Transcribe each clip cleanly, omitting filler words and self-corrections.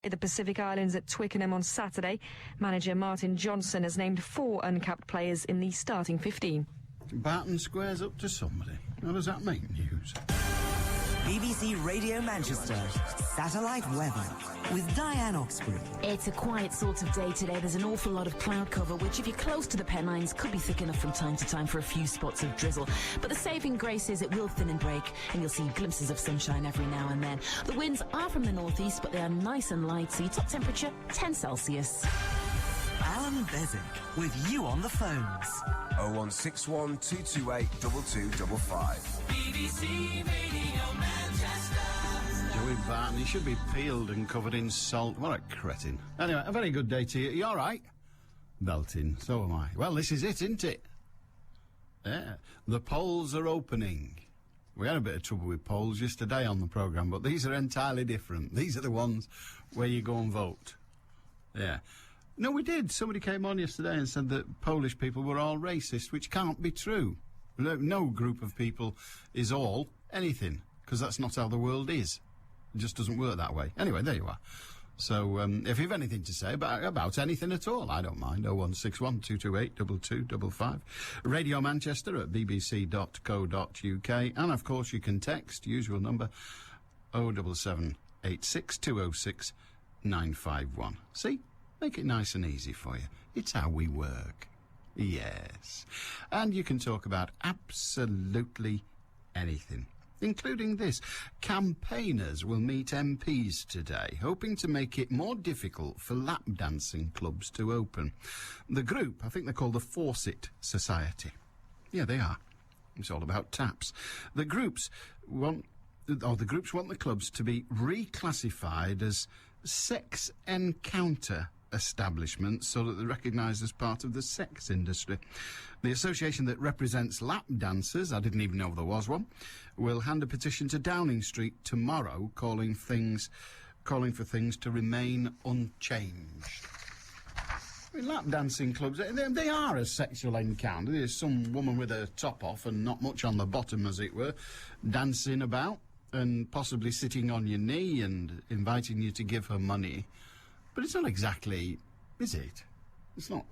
The Pacific Islands at Twickenham on Saturday. Manager Martin Johnson has named 4 uncapped players in the starting 15. Barton squares up to somebody. How does that make news? BBC Radio Manchester, satellite weather with Diane Oxbury. It's a quiet sort of day today. There's an awful lot of cloud cover, which if you're close to the Pennines could be thick enough from time to time for a few spots of drizzle. But the saving grace is it will thin and break, and you'll see glimpses of sunshine every now and then. The winds are from the northeast, but they are nice and light, so your top temperature 10 Celsius. Allan Beswick with you on the phones. 0161 228 2255. BBC Radio Manchester. Joey Barton, he should be peeled and covered in salt. What a cretin. Anyway, a very good day to you. You all right? Belting. So am I. Well, this is it, isn't it? Yeah. The polls are opening. We had a bit of trouble with polls yesterday on the programme, but these are entirely different. These are the ones where you go and vote. Yeah. No, we did. Somebody came on yesterday and said that Polish people were all racist, which can't be true. No group of people is all anything, because that's not how the world is. It just doesn't work that way. Anyway, there you are. So, if you've anything to say about anything at all, I don't mind. 0161 228 2255. Radio Manchester at bbc.co.uk. And, of course, you can text, usual number, 07786 206 951. See? Make it nice and easy for you. It's how we work. Yes. And you can talk about absolutely anything, including this. Campaigners will meet MPs today, hoping to make it more difficult for lap dancing clubs to open. The group, I think they're called the Fawcett Society. Yeah, they are. It's all about taps. The groups want the clubs to be reclassified as sex encounter establishments so that they're recognised as part of the sex industry. The association that represents lap dancers, I didn't even know there was one, will hand a petition to Downing Street tomorrow calling for things to remain unchanged. I mean, lap dancing clubs, they are a sexual encounter. There's some woman with her top off and not much on the bottom, as it were, dancing about and possibly sitting on your knee and inviting you to give her money. But it's not exactly, is it? It's not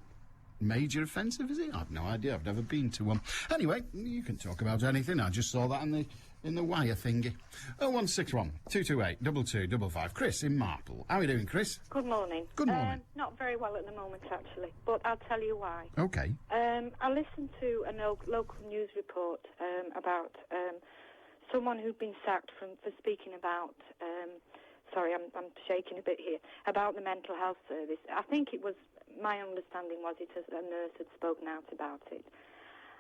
major offensive, is it? I've no idea. I've never been to one. Anyway, you can talk about anything. I just saw that in the wire thingy. 0161 228 2255. Chris in Marple. How are you doing, Chris? Good morning. Good morning. Not very well at the moment, actually, but I'll tell you why. Okay. I listened to a local news report about someone who'd been sacked for speaking about... Sorry, I'm shaking a bit here. About the mental health service. I think it was, my understanding was a nurse had spoken out about it.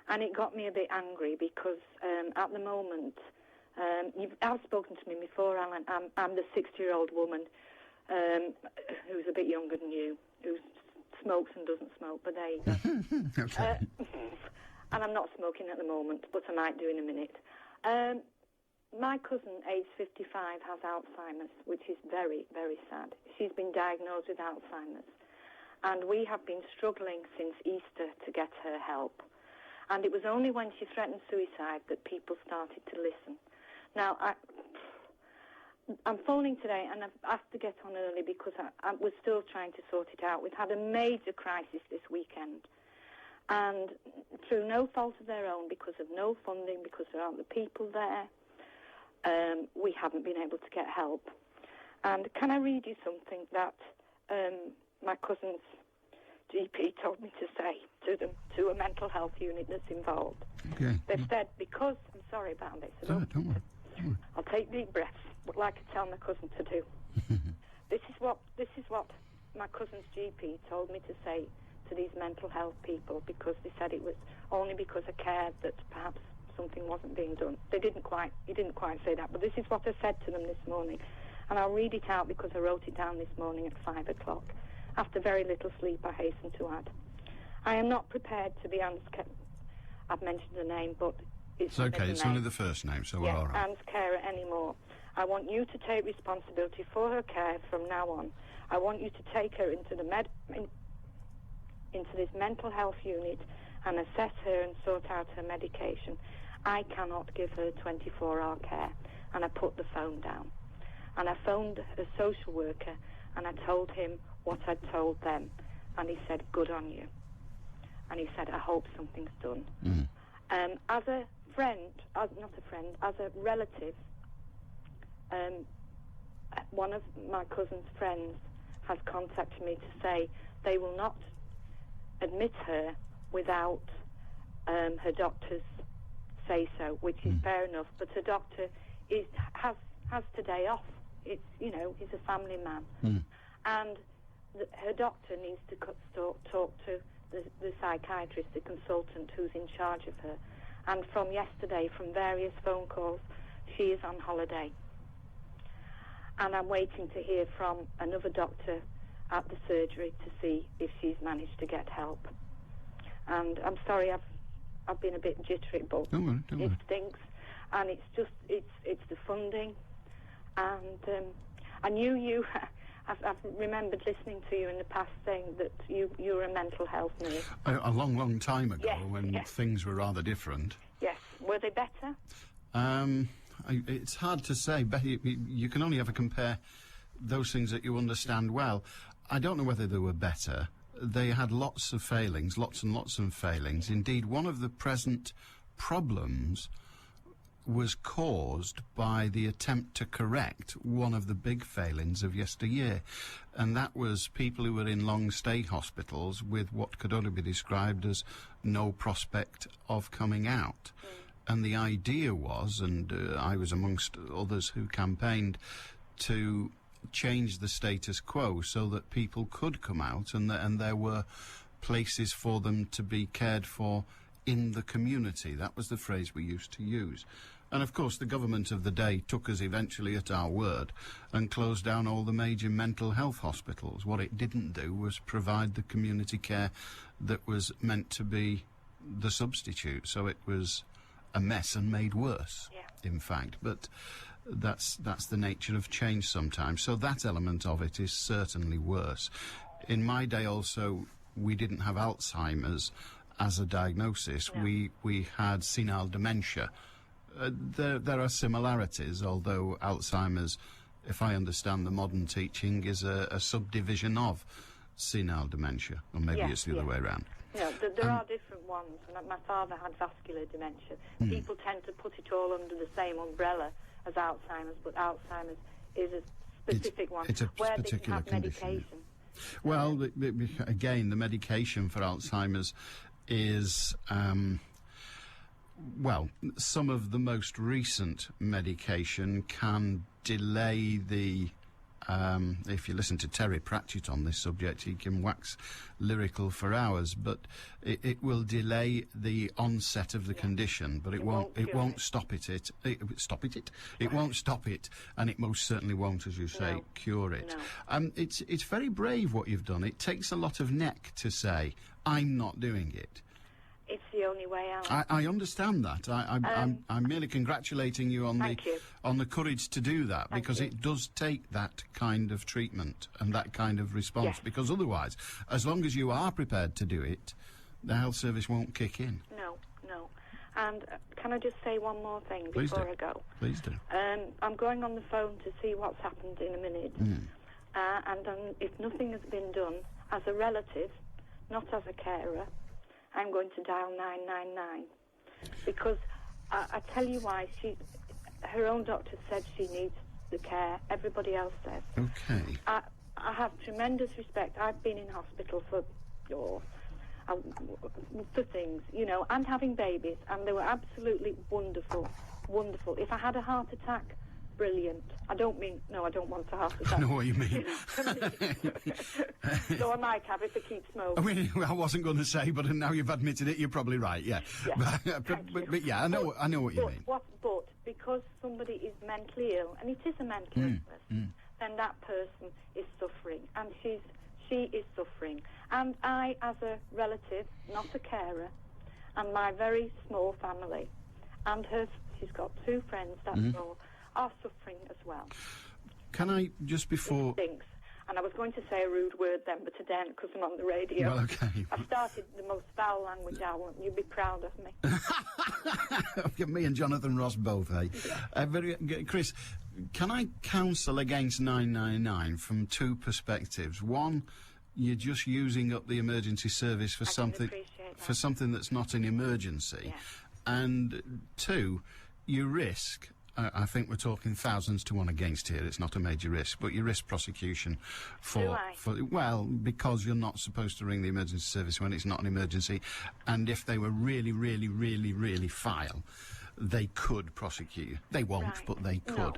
And it got me a bit angry because at the moment, you've spoken to me before, Alan. I'm the 60-year-old woman who's a bit younger than you, who smokes and doesn't smoke, but there you go. Okay. And I'm not smoking at the moment, but I might do in a minute. My cousin, aged 55, has Alzheimer's, which is very, very sad. She's been diagnosed with Alzheimer's. And we have been struggling since Easter to get her help. And it was only when she threatened suicide that people started to listen. Now, I'm phoning today, and I've asked to get on early because we're still trying to sort it out. We've had a major crisis this weekend. And through no fault of their own, because of no funding, because there aren't the people there, we haven't been able to get help. And can I read you something that my cousin's GP told me to say to them, to a mental health unit that's involved? Okay. They've said, because... I'm sorry about this. Don't worry. I'll take deep breaths, like I tell my cousin to do. This is what my cousin's GP told me to say to these mental health people, because they said it was only because I cared that perhaps something wasn't being done. He didn't quite say that, but this is what I said to them this morning. And I'll read it out because I wrote it down this morning at 5 o'clock. After very little sleep, I hasten to add. I am not prepared to be Anne's I've mentioned the name, but it's okay, it's only the first name, so we're all right. Anne's carer anymore. I want you to take responsibility for her care from now on. I want you to take her into this mental health unit and assess her and sort out her medication. I cannot give her 24-hour care. And I put the phone down. And I phoned a social worker, And I told him what I'd told them, and he said, good on you. And he said, I hope something's done. As a friend, as a relative, one of my cousin's friends has contacted me to say they will not admit her without her doctor's say-so, which is fair enough, but her doctor has today off. It's, he's a family man. And her doctor needs to talk to the psychiatrist, the consultant who's in charge of her. And from yesterday, from various phone calls, she is on holiday. And I'm waiting to hear from another doctor at the surgery to see if she's managed to get help. And I'm sorry, I've been a bit jittery, but Don't it worry. stinks. And it's just, it's the funding. And I knew you... I've remembered listening to you in the past saying that you were a mental health nurse. A long, long time ago, Yes, when yes. things were rather different. Yes. Were they better? It's hard to say. You can only ever compare those things that you understand well. I don't know whether they were better. They had lots of failings, lots and lots of failings. Indeed, one of the present problems was caused by the attempt to correct one of the big failings of yesteryear. And that was people who were in long-stay hospitals with what could only be described as no prospect of coming out. And the idea was, and I was amongst others who campaigned, to change the status quo so that people could come out and there were places for them to be cared for in the community. That was the phrase we used to use. And of course the government of the day took us eventually at our word and closed down all the major mental health hospitals. What it didn't do was provide the community care that was meant to be the substitute. So it was a mess and made worse, in fact. But that's the nature of change sometimes. So that element of it is certainly worse. In my day also, we didn't have Alzheimer's as a diagnosis. No. We had senile dementia. There are similarities, although Alzheimer's, if I understand the modern teaching, is a subdivision of senile dementia. Or maybe it's the other way around. No, there are different ones. My father had vascular dementia. People tend to put it all under the same umbrella as Alzheimer's, but Alzheimer's is a specific one it's a where particular they can have condition, medication. Well, again, the medication for Alzheimer's is... well, some of the most recent medication can delay the... if you listen to Terry Pratchett on this subject, he can wax lyrical for hours, but it will delay the onset of the condition, but it won't stop it. It won't stop it, and it most certainly won't, as you say, cure it. No. It's very brave what you've done. It takes a lot of neck to say, I'm not doing it. It's the only way out. I understand that. I'm merely congratulating you on the courage to do that, because it does take that kind of treatment and that kind of response. Yes. Because otherwise, as long as you are prepared to do it, the health service won't kick in. No. And can I just say one more thing Please before do. I go? Please do. I'm going on the phone to see what's happened in a minute. And if nothing has been done, as a relative, not as a carer, I'm going to dial 999, because I tell you why. Her own doctor said she needs the care. Everybody else says. Okay. I have tremendous respect. I've been in hospital for things, and having babies, and they were absolutely wonderful. If I had a heart attack, brilliant. I don't want a heart attack. I know what you mean. So I might have if I keep smoking. I mean, I wasn't going to say, but now you've admitted it, you're probably right. Yeah. But yeah, I know what you mean. But because somebody is mentally ill, and it is a mental illness, then that person is suffering, and she is suffering. And I, as a relative, not a carer, and my very small family, and she's got 2 friends, that's all, are suffering as well. Can I, just before... It stinks. And I was going to say a rude word then, but I daren't because I'm on the radio. Well, okay. I started the most foul language, Alan. You'd be proud of me. Me and Jonathan Ross both, eh? Yeah. Chris, Can I counsel against 999 from two perspectives? One, you're just using up the emergency service for something that's not an emergency. Yeah. And two, you risk, I think we're talking thousands to one against here, it's not a major risk, but you risk prosecution because you're not supposed to ring the emergency service when it's not an emergency, and if they were really, really, really, really vile, they could prosecute you. They won't, but they could. No.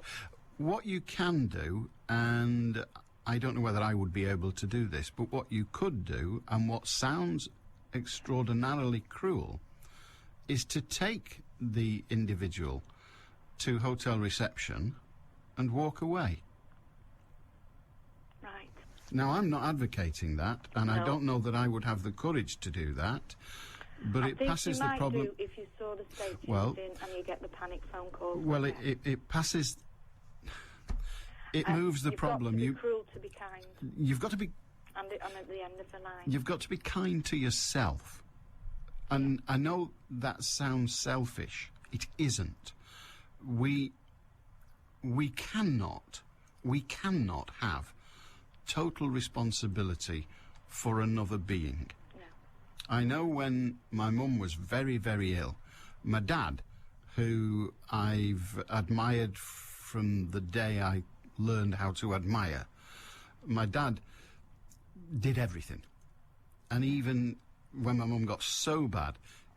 What you can do, and I don't know whether I would be able to do this, but what you could do, and what sounds extraordinarily cruel, is to take the individual to hotel reception and walk away. Right. Now, I'm not advocating that, and I don't know that I would have the courage to do that, but it passes the problem. I think you might do if you saw the state in and you get the panic phone calls. Well, it passes. It moves the problem. You've got to be cruel to be kind. You've got to be. And at the end of the line. You've got to be kind to yourself. And I know that sounds selfish. It isn't. We cannot have total responsibility for another being. No. I know when my mum was very, very ill, my dad, who I've admired from the day I learned how to admire, my dad did everything. And even when my mum got so bad,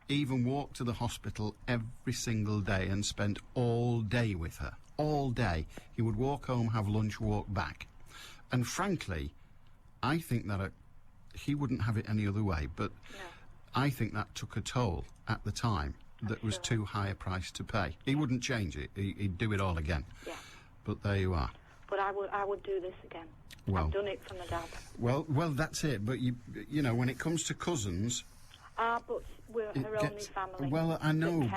even walked to the hospital every single day and spent all day with her. All day. He would walk home, have lunch, walk back. And frankly, I think that he wouldn't have it any other way, but I think that took a toll at the time that was too high a price to pay. He wouldn't change it. He'd do it all again. Yeah. But there you are. But I would do this again. Well, I've done it for my dad. Well, that's it. But you know, when it comes to cousins, but we're her only family. Well, I know,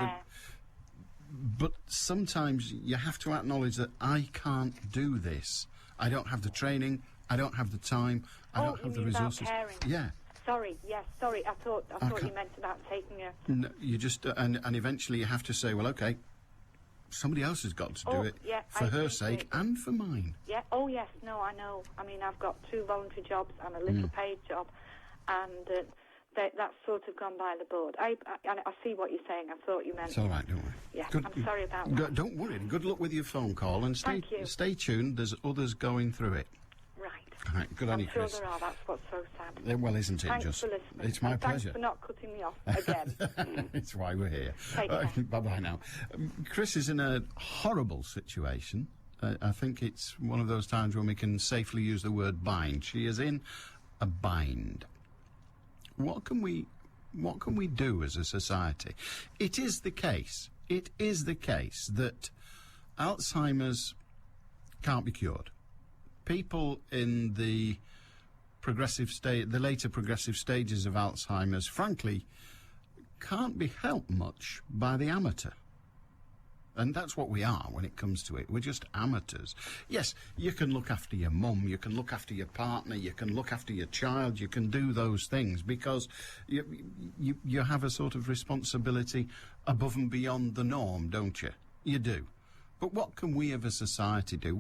but sometimes you have to acknowledge that I can't do this. I don't have the training. I don't have the time. I don't have the resources. About caring? Yeah. Sorry. Yes. Sorry. I thought you meant about taking her. No, you just and eventually you have to say, well, okay, somebody else has got to do it for her sake and for mine. Yeah. Oh, yes. No, I know. I mean, I've got 2 voluntary jobs and a little paid job, and that's sort of gone by the board. I see what you're saying. I thought you meant. It's all right, don't worry. Yeah. I'm sorry about that. Don't worry. Good luck with your phone call, and Thank you. Stay tuned. There's others going through it. Right. Right. Good on you, Chris. I'm sure there are. That's what's so sad. Well, isn't it? Thanks for listening. It's my pleasure. Thanks for not cutting me off again. It's why we're here. Take care. Bye-bye now. Chris is in a horrible situation. I think it's one of those times when we can safely use the word bind. She is in a bind. What can we do as a society? It is the case that Alzheimer's can't be cured. People in the later progressive stages of Alzheimer's, frankly, can't be helped much by the amateur. And that's what we are when it comes to it. We're just amateurs. Yes, you can look after your mum, you can look after your partner, you can look after your child, you can do those things because you have a sort of responsibility above and beyond the norm, don't you? You do. But what can we as a society do?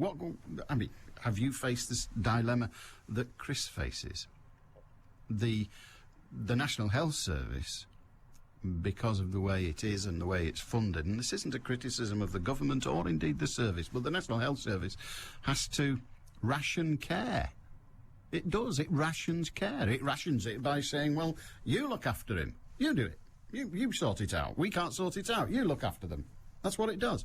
Have you faced this dilemma that Chris faces? The National Health Service, because of the way it is and the way it's funded, and this isn't a criticism of the government or indeed the service, but the National Health Service has to ration care. It does. It rations care. It rations it by saying, well, you look after him. You do it. You sort it out. We can't sort it out. You look after them. That's what it does.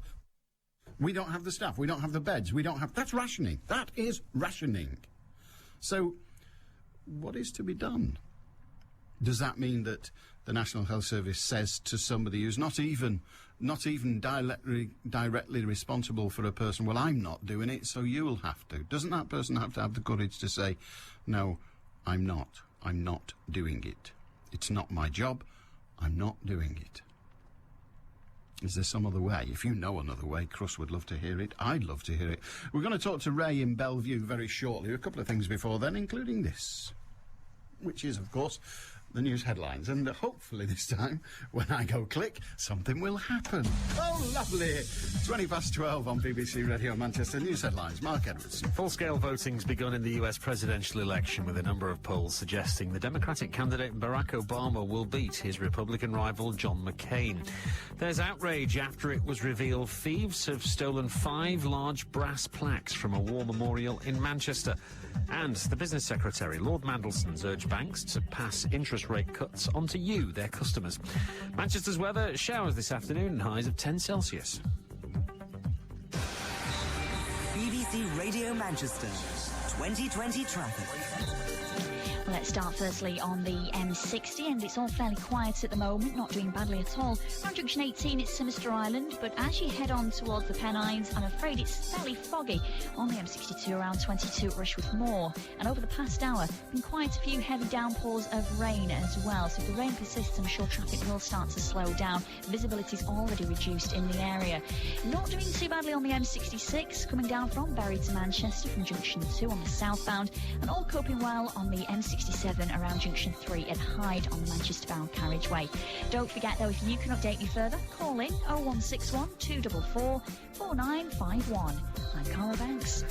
We don't have the staff. We don't have the beds. That's rationing. That is rationing. So what is to be done? Does that mean that the National Health Service says to somebody who's not even directly responsible for a person, well, I'm not doing it, so you'll have to? Doesn't that person have to have the courage to say, no, I'm not doing it. It's not my job. I'm not doing it. Is there some other way? If you know another way, Chris would love to hear it. I'd love to hear it. We're going to talk to Ray in Bellevue very shortly. A couple of things before then, including this, which is, of course, the news headlines, and hopefully this time, when I go click, something will happen. Oh, lovely! 12:20 on BBC Radio Manchester News Headlines. Mark Edwards. Full-scale voting's begun in the US presidential election, with a number of polls suggesting the Democratic candidate Barack Obama will beat his Republican rival John McCain. There's outrage after it was revealed thieves have stolen 5 large brass plaques from a war memorial in Manchester. And the Business Secretary, Lord Mandelson's, urged banks to pass interest rate cuts onto you, their customers. Manchester's weather, showers this afternoon and highs of 10 Celsius. BBC Radio Manchester 2020 traffic. Let's start firstly on the M60, and it's all fairly quiet at the moment, not doing badly at all. Around junction 18, it's Sinister Island, but as you head on towards the Pennines, I'm afraid it's fairly foggy on the M62 around 22 at Rushworth Moor. And over the past hour, been quite a few heavy downpours of rain as well. So if the rain persists, I'm sure traffic will start to slow down. Visibility's already reduced in the area. Not doing too badly on the M66, coming down from Bury to Manchester from junction 2 on the southbound, and all coping well on the M67 around junction 3 at Hyde on the Manchester-bound carriageway. Don't forget, though, if you can update me further, call in 0161 244 4951. I'm Cara Banks.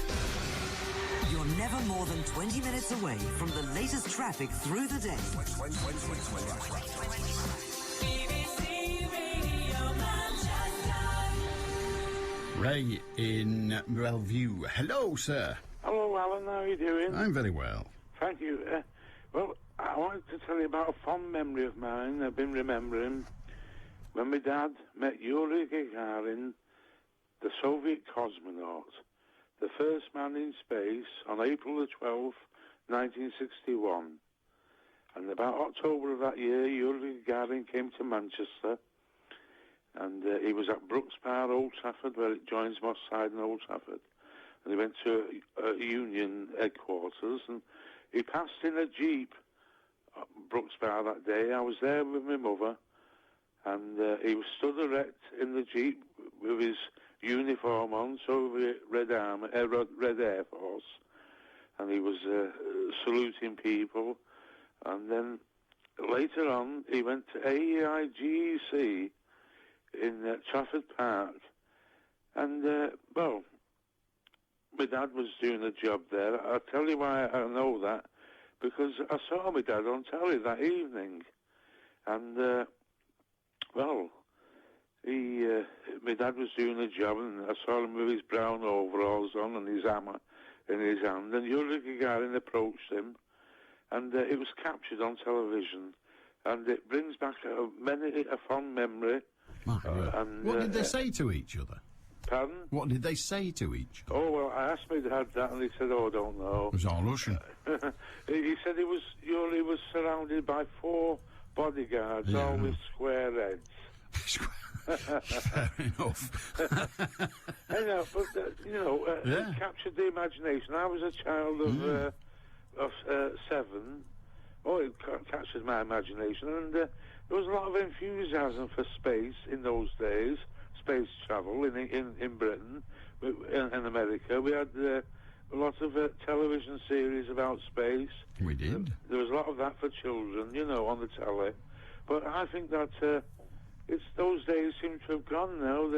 You're never more than 20 minutes away from the latest traffic through the day. BBC Radio Manchester. Ray in Bellevue. Hello, sir. Hello, Alan. How are you doing? I'm very well. Thank you. Well, I wanted to tell you about a fond memory of mine I've been remembering when my dad met Yuri Gagarin, the Soviet cosmonaut, the first man in space, on April the 12th, 1961. And about October of that year, Yuri Gagarin came to Manchester, and he was at Brooks Park, Old Trafford, where it joins Moss Side and Old Trafford. And he went to Union headquarters, and he passed in a Jeep at Brooks Bar that day. I was there with my mother, and he was stood erect in the Jeep with his uniform on, Soviet Red Air Force, and he was saluting people. And then later on, he went to AEIGEC in Trafford Park, and, well, my dad was doing a job there. I'll tell you why I know that, because I saw my dad on telly that evening, and, well, my dad was doing a job, and I saw him with his brown overalls on and his hammer in his hand, and Yuri Gagarin approached him, and it was captured on television, and it brings back a fond memory. And, what did they say to each other? Pardon? What did they say to each other? Oh, well, I asked my dad that, and he said, I don't know. It was all Russian. He said Yuri was surrounded by 4 bodyguards, all with square heads. Fair enough. I know, but, it captured the imagination. I was a child of 7. Oh, it captured my imagination, and there was a lot of enthusiasm for space in those days. Space travel in Britain, in America. We had a lot of television series about space. We did. There was a lot of that for children, on the telly. But I think that it's those days seem to have gone now.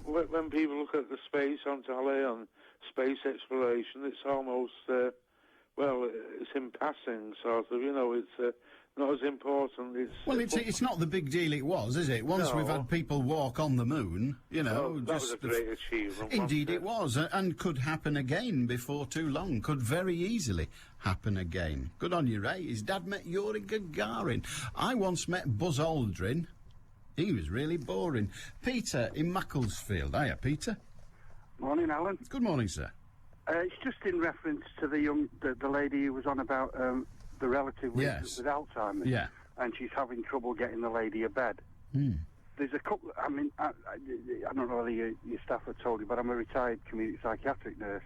When people look at the space on telly, on space exploration, it's almost, it's in passing, sort of, it's not as important. It's not the big deal it was, is it? Once we've had people walk on the moon, that was a great achievement. Indeed it was, and could happen again before too long. Could very easily happen again. Good on you, Ray. His dad met Yuri Gagarin. I once met Buzz Aldrin. He was really boring. Peter in Macclesfield. Hiya, Peter. Morning, Alan. Good morning, sir. It's just in reference to the lady who was on about the relative with Alzheimer's. Yeah. And she's having trouble getting the lady a bed. There's a couple, I don't know whether your staff have told you, but I'm a retired community psychiatric nurse.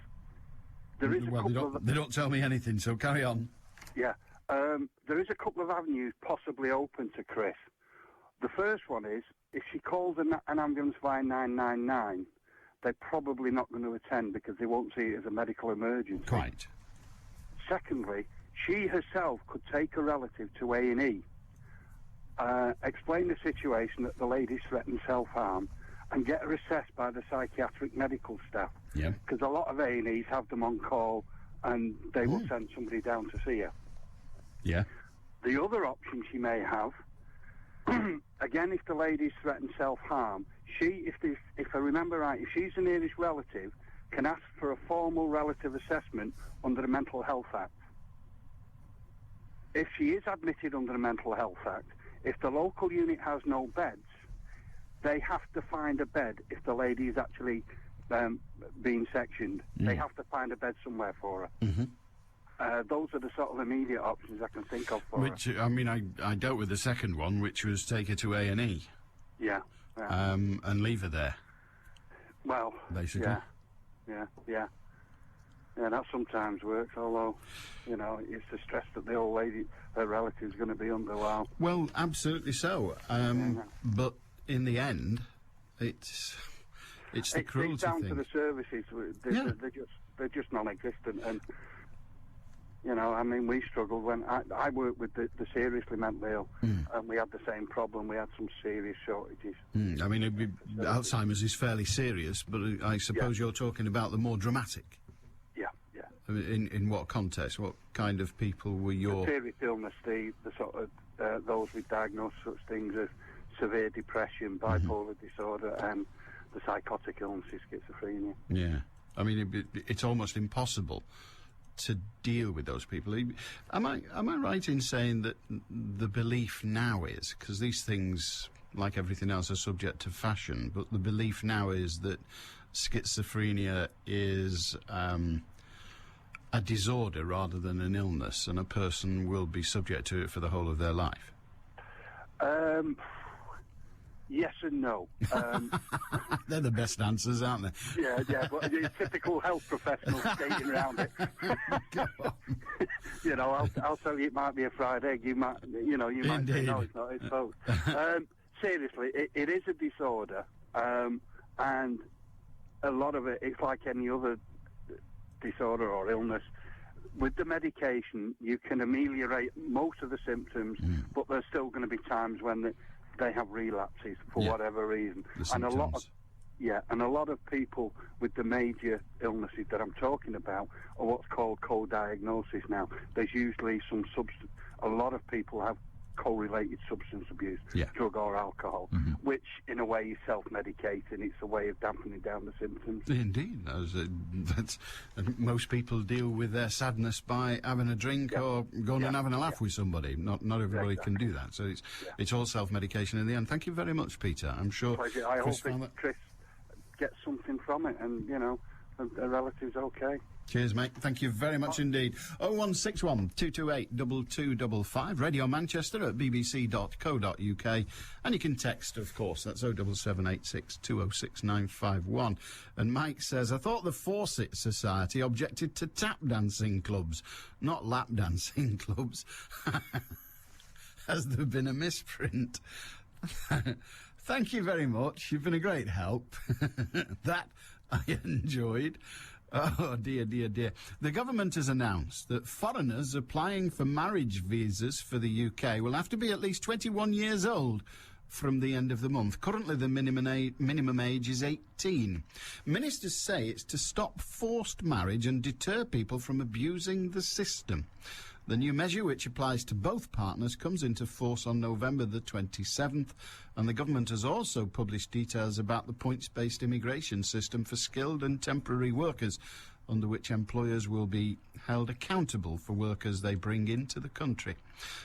There is they don't tell me anything, so carry on. Yeah. There is a couple of avenues possibly open to Chris. The first one is, if she calls an ambulance via 999, they're probably not going to attend because they won't see it as a medical emergency. Quite. Secondly, she herself could take a relative to A&E, explain the situation that the lady's threatened self-harm, and get her assessed by the psychiatric medical staff. Yeah. Because a lot of A&Es have them on call, and they will send somebody down to see her. Yeah. The other option she may have, again, if the lady's threatened self-harm, if I remember right, if she's the nearest relative, can ask for a formal relative assessment under the Mental Health Act. If she is admitted under the Mental Health Act, if the local unit has no beds, they have to find a bed if the lady is actually being sectioned. They have to find a bed somewhere for her. Those are the sort of immediate options I can think of for her. I mean, I dealt with the second one, which was take her to A&E. Yeah. And leave her there. Well, basically. Yeah, that sometimes works, although, it's the stress that the old lady, her relative's going to be under. Well, absolutely so. But in the end, it's the cruelty it's down thing. to the services. They're just non-existent. And, I mean, we struggled when I worked with the seriously mentally ill, and we had the same problem. We had some serious shortages. I mean, Alzheimer's is fairly serious, but I suppose you're talking about the more dramatic. Yeah. I mean, in what context? What kind of people were your... The serious illness, the sort of those with diagnosed such things as severe depression, bipolar disorder, and the psychotic illnesses, schizophrenia. Yeah. I mean, it's almost impossible to deal with those people. Am I right in saying that the belief now is, because these things, like everything else, are subject to fashion, but the belief now is that schizophrenia is a disorder rather than an illness, and a person will be subject to it for the whole of their life? Yes and no. They're the best answers, aren't they? Yeah, but you're typical health professional skating around it. Go on. I'll tell you, it might be a fried egg. You might say no, it's not. It's both. Seriously, it is a disorder, and a lot of it's like any other disorder or illness. With the medication, you can ameliorate most of the symptoms, but there's still going to be times when they have relapses for whatever reason. And a lot of people with the major illnesses that I'm talking about are what's called co-diagnosis now. There's usually a lot of people have co-related substance abuse, drug or alcohol, which in a way is self-medicating. It's a way of dampening down the symptoms. Indeed. Most people deal with their sadness by having a drink or going and having a laugh with somebody. Not everybody can do that. So it's all self-medication in the end. Thank you very much, Peter. I'm sure Pleasure. I hope Chris gets something from it, and a relative's okay. Cheers, mate. Thank you very much indeed. 0161 228 2255, Radio Manchester at bbc.co.uk. And you can text, of course. That's 07786 206 951. And Mike says, I thought the Fawcett Society objected to tap dancing clubs, not lap dancing clubs. Has there been a misprint? Thank you very much. You've been a great help. That I enjoyed. Oh, dear. The government has announced that foreigners applying for marriage visas for the UK will have to be at least 21 years old from the end of the month. Currently, the minimum age is 18. Ministers say it's to stop forced marriage and deter people from abusing the system. The new measure, which applies to both partners, comes into force on November the 27th, and the government has also published details about the points-based immigration system for skilled and temporary workers, under which employers will be held accountable for workers they bring into the country.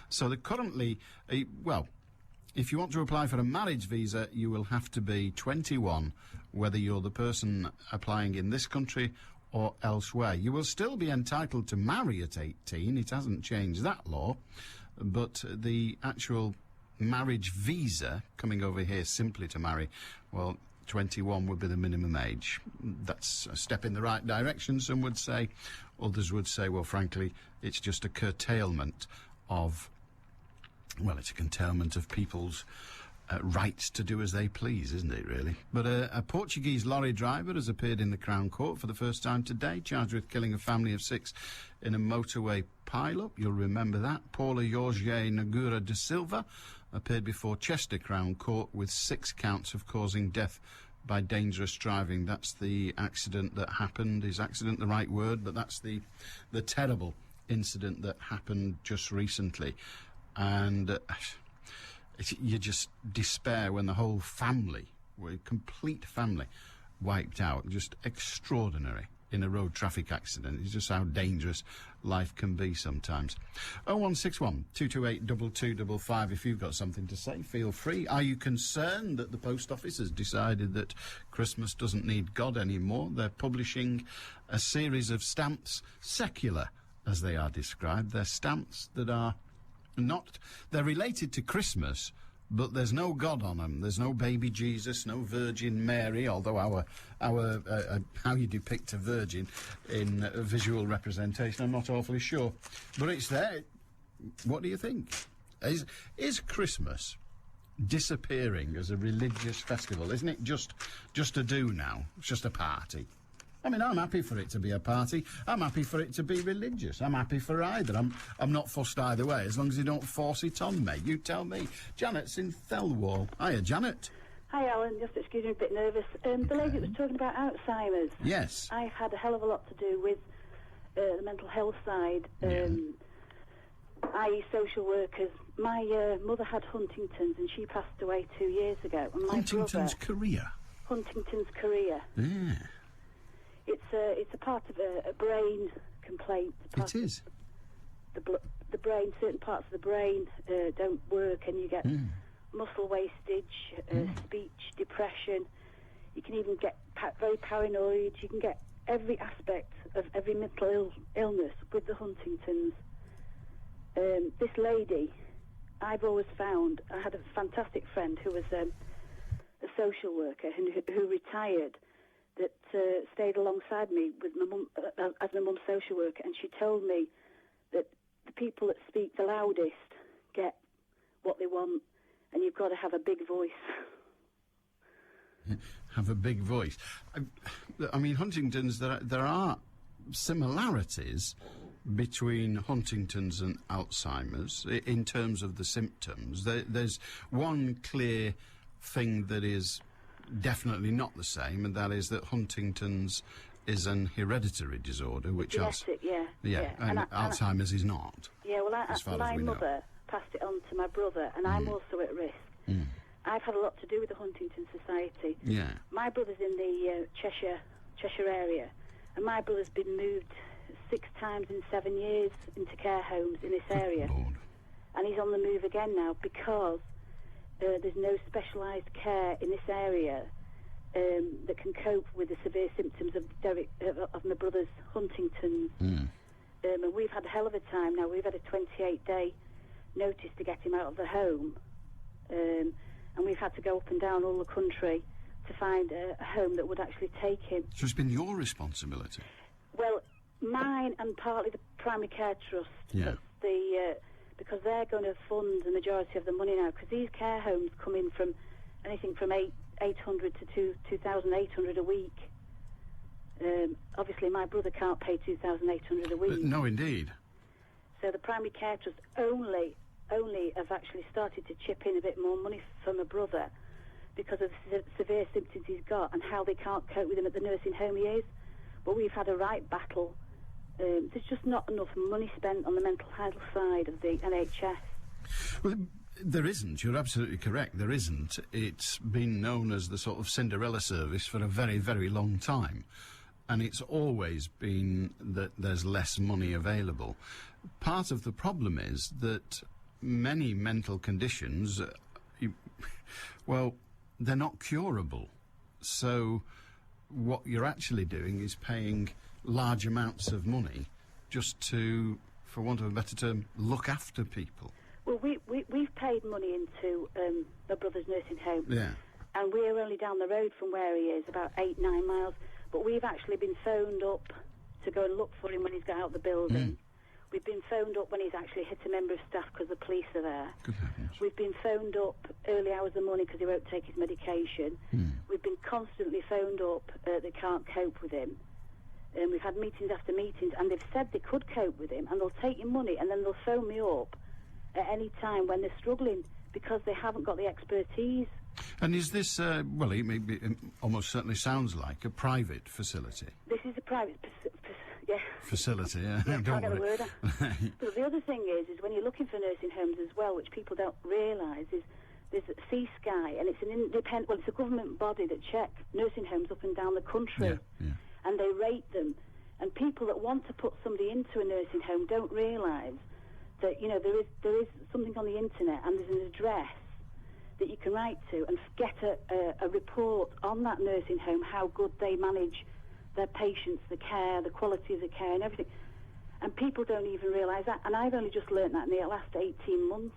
So currently, if you want to apply for a marriage visa, you will have to be 21, whether you're the person applying in this country or elsewhere. You will still be entitled to marry at 18. It hasn't changed that law. But the actual marriage visa, coming over here simply to marry, well, 21 would be the minimum age. That's a step in the right direction, some would say. Others would say, well, frankly, it's just a curtailment of, well, it's a curtailment of people's rights to do as they please, isn't it, really? But a Portuguese lorry driver has appeared in the Crown Court for the first time today, charged with killing a family of 6 in a motorway pile-up. You'll remember that. Paula Jorge Nagura da Silva appeared before Chester Crown Court with 6 counts of causing death by dangerous driving. That's the accident that happened. Is accident the right word? But that's the terrible incident that happened just recently. And you just despair when the whole family, complete family, wiped out. Just extraordinary in a road traffic accident. It's just how dangerous life can be sometimes. 0161 228 2255. If you've got something to say, feel free. Are you concerned that the post office has decided that Christmas doesn't need God anymore? They're publishing a series of stamps, secular as they are described. They're stamps that are not, they're related to Christmas, but there's no God on them. There's no baby Jesus, no Virgin Mary, although our how you depict a virgin in a visual representation, I'm not awfully sure. But it's there. What do you think? Is Christmas disappearing as a religious festival? Isn't it just a do now? It's just a party. I mean, I'm happy for it to be a party. I'm happy for it to be religious. I'm happy for either. I'm not fussed either way, as long as you don't force it on me. You tell me. Janet's in Thelwall. Hiya, Janet. Hi, Alan. Just excuse me, a bit nervous. The lady that was talking about Alzheimer's. Yes. I've had a hell of a lot to do with the mental health side, i.e. social workers. My mother had Huntington's and she passed away 2 years ago. And my Huntington's chorea? Huntington's chorea. Yeah. It's a part of a brain complaint. It is. The brain, certain parts of the brain don't work, and you get muscle wastage, speech, depression. You can even get very paranoid. You can get every aspect of every mental illness with the Huntington's. This lady, I've always found, I had a fantastic friend who was a social worker who retired, that stayed alongside me with my mum as my mum's social worker, and she told me that the people that speak the loudest get what they want, and you've got to have a big voice. Have a big voice. I mean, Huntington's, there are similarities between Huntington's and Alzheimer's in terms of the symptoms. There's one clear thing that is definitely not the same, and that is that Huntington's is an hereditary disorder, which genetic, and Alzheimer's is not. Yeah, well, my we mother passed it on to my brother, and I'm also at risk. I've had a lot to do with the Huntington Society. Yeah. My brother's in the Cheshire area, and my brother's been moved 6 times in 7 years into care homes in this area. Lord. And he's on the move again now because there's no specialised care in this area that can cope with the severe symptoms of my brother's Huntington's. And we've had a hell of a time now. We've had a 28-day notice to get him out of the home, and we've had to go up and down all the country to find a home that would actually take him. So it's been your responsibility? Well, mine and partly the Primary Care Trust. Yeah. Because they're going to fund the majority of the money now, because these care homes come in from anything from 800 to 2,800 a week. Obviously, my brother can't pay 2,800 a week. No, indeed. So the Primary Care Trust only have actually started to chip in a bit more money for my brother because of the severe symptoms he's got and how they can't cope with him at the nursing home he is. But we've had a right battle. There's just not enough money spent on the mental health side of the NHS. Well, there isn't. You're absolutely correct. There isn't. It's been known as the sort of Cinderella service for a very, very long time. And it's always been that there's less money available. Part of the problem is that many mental conditions, they're not curable. So what you're actually doing is paying large amounts of money just to, for want of a better term, look after people. Well, we've paid money into my brother's nursing home. Yeah. And we're only down the road from where he is, about 8-9 miles. But we've actually been phoned up to go and look for him when he's got out of the building. We've been phoned up when he's actually hit a member of staff because the police are there. Good heavens. We've been phoned up early hours of the morning because he won't take his medication. We've been constantly phoned up they can't cope with him. And we've had meetings after meetings, and they've said they could cope with him, and they'll take your money, and then they'll phone me up at any time when they're struggling because they haven't got the expertise. And is this, well, it almost certainly sounds like a private facility? This is a private facility, yeah. Yeah, Don't can't get a worry. word out. But the other thing is when you're looking for nursing homes as well, which people don't realise, is there's C-Sky, and it's an independent, well, it's a government body that check nursing homes up and down the country, and they rate them. And people that want to put somebody into a nursing home don't realise that, you know, there is something on the internet, and there's an address that you can write to and get a report on that nursing home, how good they manage their patients, the care, the quality of the care and everything. And people don't even realise that. And I've only just learnt that in the last 18 months.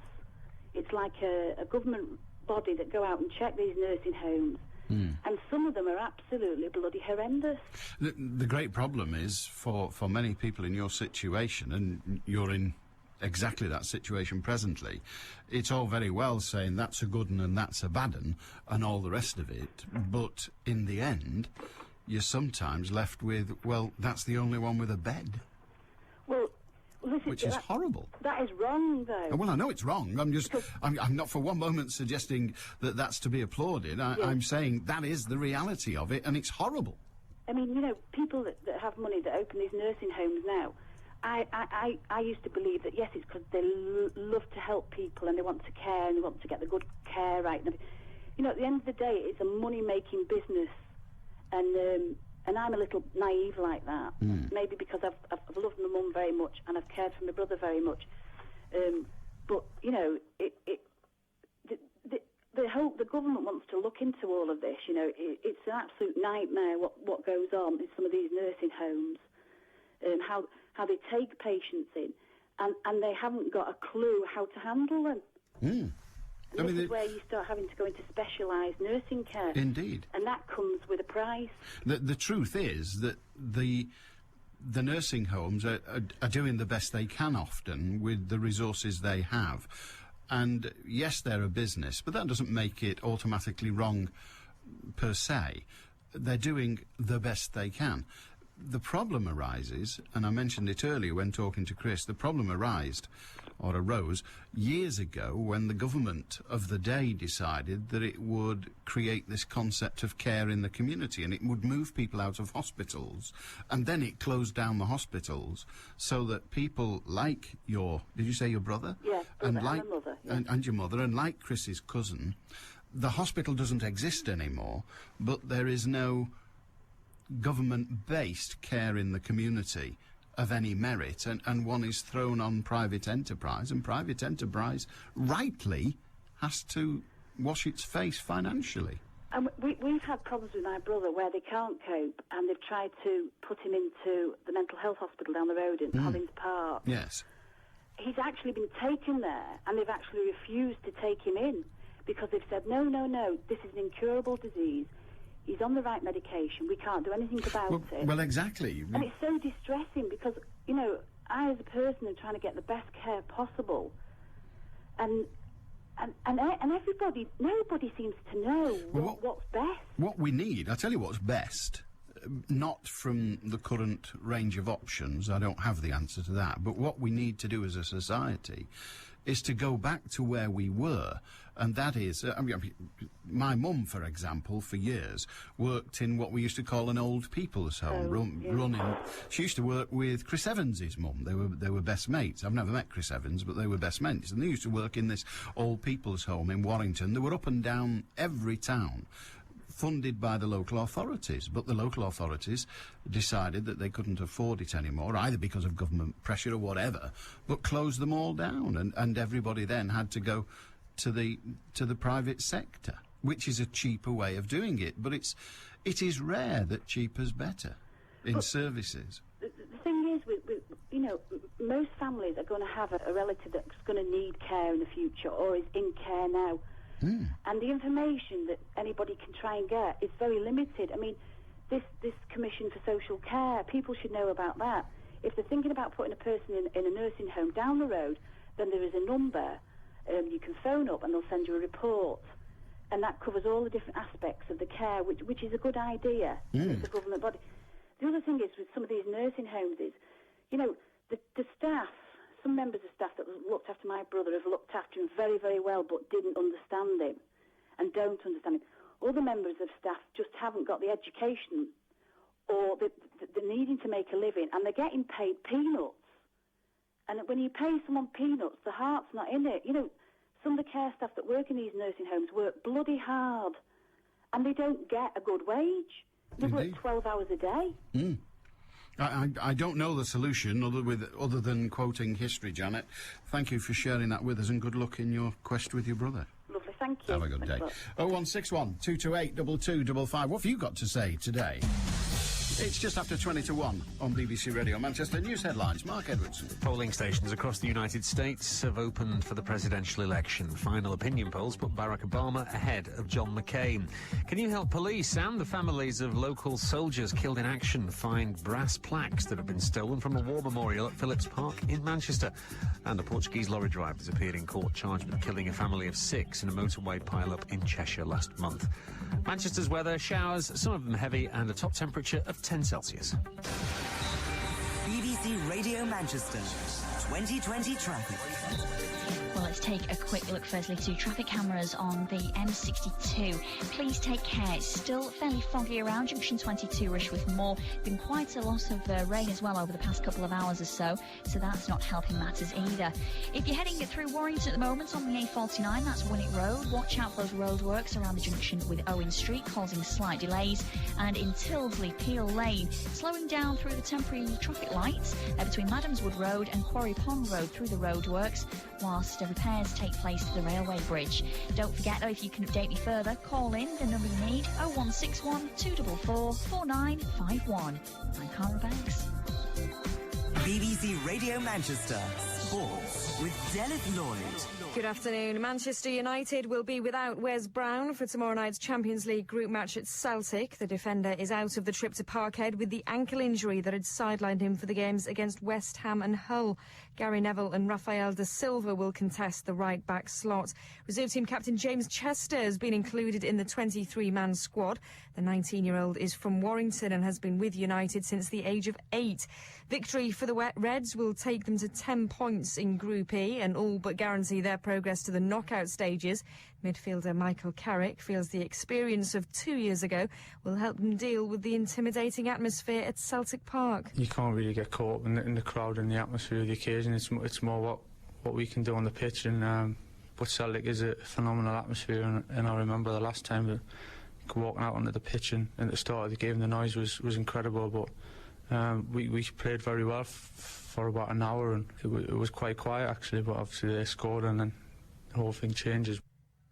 It's like a government body that go out and check these nursing homes. And some of them are absolutely bloody horrendous. The great problem is for many people in your situation, and you're in exactly that situation presently, it's all very well saying that's a good one and that's a bad one and all the rest of it, but in the end you're sometimes left with, well, that's the only one with a bed. Well, listen, which is horrible. That is wrong, though. Well, I know it's wrong. I'm not for one moment suggesting that that's to be applauded. I'm saying that is the reality of it, and it's horrible. I mean, you know, people that have money that open these nursing homes now, I used to believe that, yes, it's because they love to help people and they want to care and they want to get the good care right. And, you know, at the end of the day, it's a money-making business. And I'm a little naive like that. Maybe because I've loved my mum very much and I've cared for my brother very much. But you know, the government wants to look into all of this. You know, it's an absolute nightmare what goes on in some of these nursing homes. How they take patients in, and they haven't got a clue how to handle them. And this is where you start having to go into specialised nursing care. Indeed. And that comes with a price. The truth is that the nursing homes are doing the best they can often with the resources they have. And yes, they're a business, but that doesn't make it automatically wrong per se. They're doing the best they can. The problem arises, and I mentioned it earlier when talking to Chris, the problem arose years ago when the government of the day decided that it would create this concept of care in the community and it would move people out of hospitals, and then it closed down the hospitals so that people like did you say your brother? Yes, and my mother. Yes. And your mother, and like Chris's cousin, the hospital doesn't exist anymore, but there is no government-based care in the community of any merit, and one is thrown on private enterprise, and private enterprise rightly has to wash its face financially. And we've had problems with my brother where they can't cope, and they've tried to put him into the mental health hospital down the road in Collins Park. Yes. He's actually been taken there, and they've actually refused to take him in because they've said, no, this is an incurable disease. He's on the right medication. We can't do anything about it. Well, exactly. And it's so distressing because, you know, I as a person am trying to get the best care possible. And everybody, nobody seems to know what's best. What we need, I'll tell you what's best, not from the current range of options, I don't have the answer to that, but what we need to do as a society is to go back to where we were, and that is, my mum, for example, for years, worked in what we used to call an old people's home, running. She used to work with Chris Evans's mum. They were best mates. I've never met Chris Evans, but they were best mates, and they used to work in this old people's home in Warrington. They were up and down every town, funded by the local authorities, but the local authorities decided that they couldn't afford it anymore, either because of government pressure or whatever, but closed them all down, and everybody then had to go to the private sector, which is a cheaper way of doing it, but it is rare that cheaper's better in services. The thing is, you know, most families are going to have a relative that's going to need care in the future or is in care now. And the information that anybody can try and get is very limited. I mean, this Commission for Social Care, people should know about that. if they're thinking about putting a person in a nursing home down the road, then there is a number you can phone up and they'll send you a report. And that covers all the different aspects of the care, which is a good idea. It's a government body. The other thing is with some of these nursing homes is, you know, the staff, some members of staff that looked after my brother have looked after him very, very well but didn't understand him and don't understand him. Other members of staff just haven't got the education or they're needing to make a living and they're getting paid peanuts. And when you pay someone peanuts, the heart's not in it. You know, some of the care staff that work in these nursing homes work bloody hard and they don't get a good wage. They work 12 hours a day. I don't know the solution other than quoting history, Janet. Thank you for sharing that with us and good luck in your quest with your brother. Lovely, thank you. Have a good day. 0161 228 2255. What have you got to say today? It's just after 20 to 1 on BBC Radio Manchester. News headlines, Mark Edwards. Polling stations across the United States have opened for the presidential election. Final opinion polls put Barack Obama ahead of John McCain. Can you help police and the families of local soldiers killed in action find brass plaques that have been stolen from a war memorial at Phillips Park in Manchester? And a Portuguese lorry driver has appeared in court charged with killing a family of 6 in a motorway pile-up in Cheshire last month. Manchester's weather, showers, some of them heavy, and a top temperature of 10 Celsius. BBC Radio Manchester, 2020 traffic. Well, let's take a quick look firstly to traffic cameras on the M62. Please take care. It's still fairly foggy around junction 22 Rushworth Moor. Been quite a lot of rain as well over the past couple of hours or so that's not helping matters either. If you're heading through Warrington at the moment on the A49, that's Winnick Road. Watch out for those roadworks around the junction with Owen Street, causing slight delays. And in Tildesley, Peel Lane, slowing down through the temporary traffic lights between Madamswood Road and Quarry Pond Road through the roadworks, whilst repairs take place to the railway bridge. Don't forget, though, if you can update me further, call in the number you need, 0161 244 4951. I'm Cara Banks. BBC Radio Manchester, Sports with Delith Lloyd. Good afternoon. Manchester United will be without Wes Brown for tomorrow night's Champions League group match at Celtic. The defender is out of the trip to Parkhead with the ankle injury that had sidelined him for the games against West Ham and Hull. Gary Neville and Rafael da Silva will contest the right-back slot. Reserve team captain James Chester has been included in the 23-man squad. The 19-year-old is from Warrington and has been with United since the age of 8. Victory for the Reds will take them to 10 points in Group E and all but guarantee their progress to the knockout stages. Midfielder Michael Carrick feels the experience of 2 years ago will help them deal with the intimidating atmosphere at Celtic Park. You can't really get caught up in the crowd and the atmosphere of the occasion. It's more what we can do on the pitch. And but Celtic is a phenomenal atmosphere, and I remember the last time walking out onto the pitch and at the start of the game, the noise was incredible. But we played very well for about an hour, and it was quite quiet actually. But obviously they scored, and then the whole thing changes.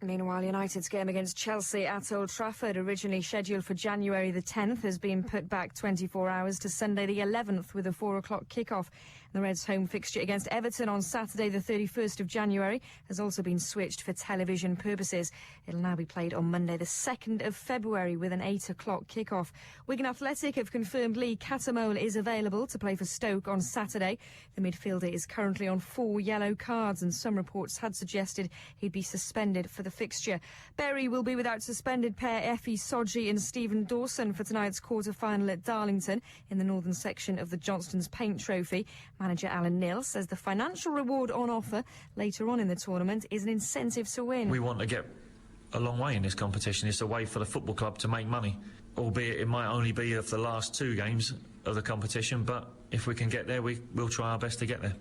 Meanwhile, United's game against Chelsea at Old Trafford, originally scheduled for January the 10th, has been put back 24 hours to Sunday the 11th with a 4 o'clock kick-off. The Reds' home fixture against Everton on Saturday the 31st of January has also been switched for television purposes. It'll now be played on Monday the 2nd of February with an 8 o'clock kick-off. Wigan Athletic have confirmed Lee Catamole is available to play for Stoke on Saturday. The midfielder is currently on 4 yellow cards, and some reports had suggested he'd be suspended for the fixture. Bury will be without suspended pair Effie Sodji and Stephen Dawson for tonight's quarter-final at Darlington in the northern section of the Johnston's Paint Trophy. Manager Alan Neil says the financial reward on offer later on in the tournament is an incentive to win. We want to get a long way in this competition. It's a way for the football club to make money, albeit it might only be of the last 2 games of the competition, but if we can get there, we'll try our best to get there.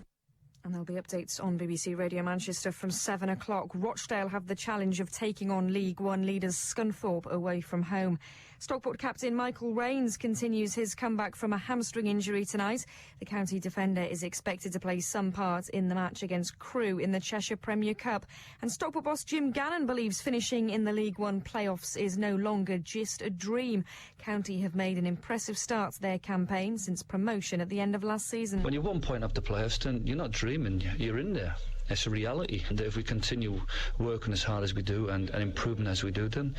And there'll be updates on BBC Radio Manchester from 7 o'clock. Rochdale have the challenge of taking on League One leaders Scunthorpe away from home. Stockport captain Michael Rains continues his comeback from a hamstring injury tonight. The county defender is expected to play some part in the match against Crewe in the Cheshire Premier Cup. And Stockport boss Jim Gannon believes finishing in the League One playoffs is no longer just a dream. County have made an impressive start to their campaign since promotion at the end of last season. When you're 1 point off the playoffs, then you're not dreaming, you're in there. it's a reality. And if we continue working as hard as we do and improving as we do, then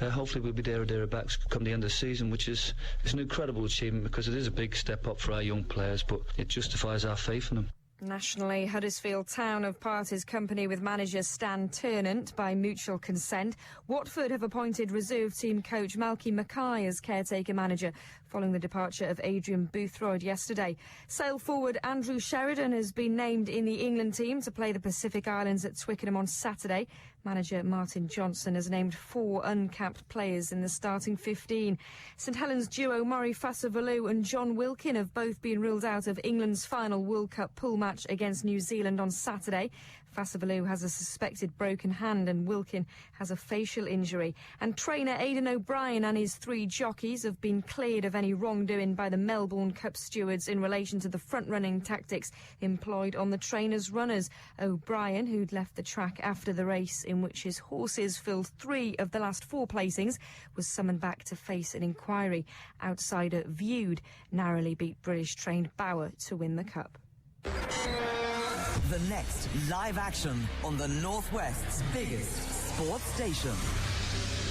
hopefully we'll be there or thereabouts come the end of the season, which is an incredible achievement because it is a big step up for our young players, but it justifies our faith in them. Nationally, Huddersfield Town have parted company with manager Stan Ternant by mutual consent. Watford have appointed reserve team coach Malky Mackay as caretaker manager following the departure of Adrian Boothroyd yesterday. Sale forward Andrew Sheridan has been named in the England team to play the Pacific Islands at Twickenham on Saturday. Manager Martin Johnson has named 4 uncapped players in the starting 15. St Helens duo Murray Fasavalu and John Wilkin have both been ruled out of England's final World Cup pool match against New Zealand on Saturday. Fasavalu has a suspected broken hand and Wilkin has a facial injury. And trainer Aidan O'Brien and his 3 jockeys have been cleared of any wrongdoing by the Melbourne Cup stewards in relation to the front-running tactics employed on the trainers' runners. O'Brien, who'd left the track after the race in which his horses filled 3 of the last 4 placings, was summoned back to face an inquiry. Outsider Viewed narrowly beat British-trained Bauer to win the Cup. The next live action on the Northwest's biggest sports station.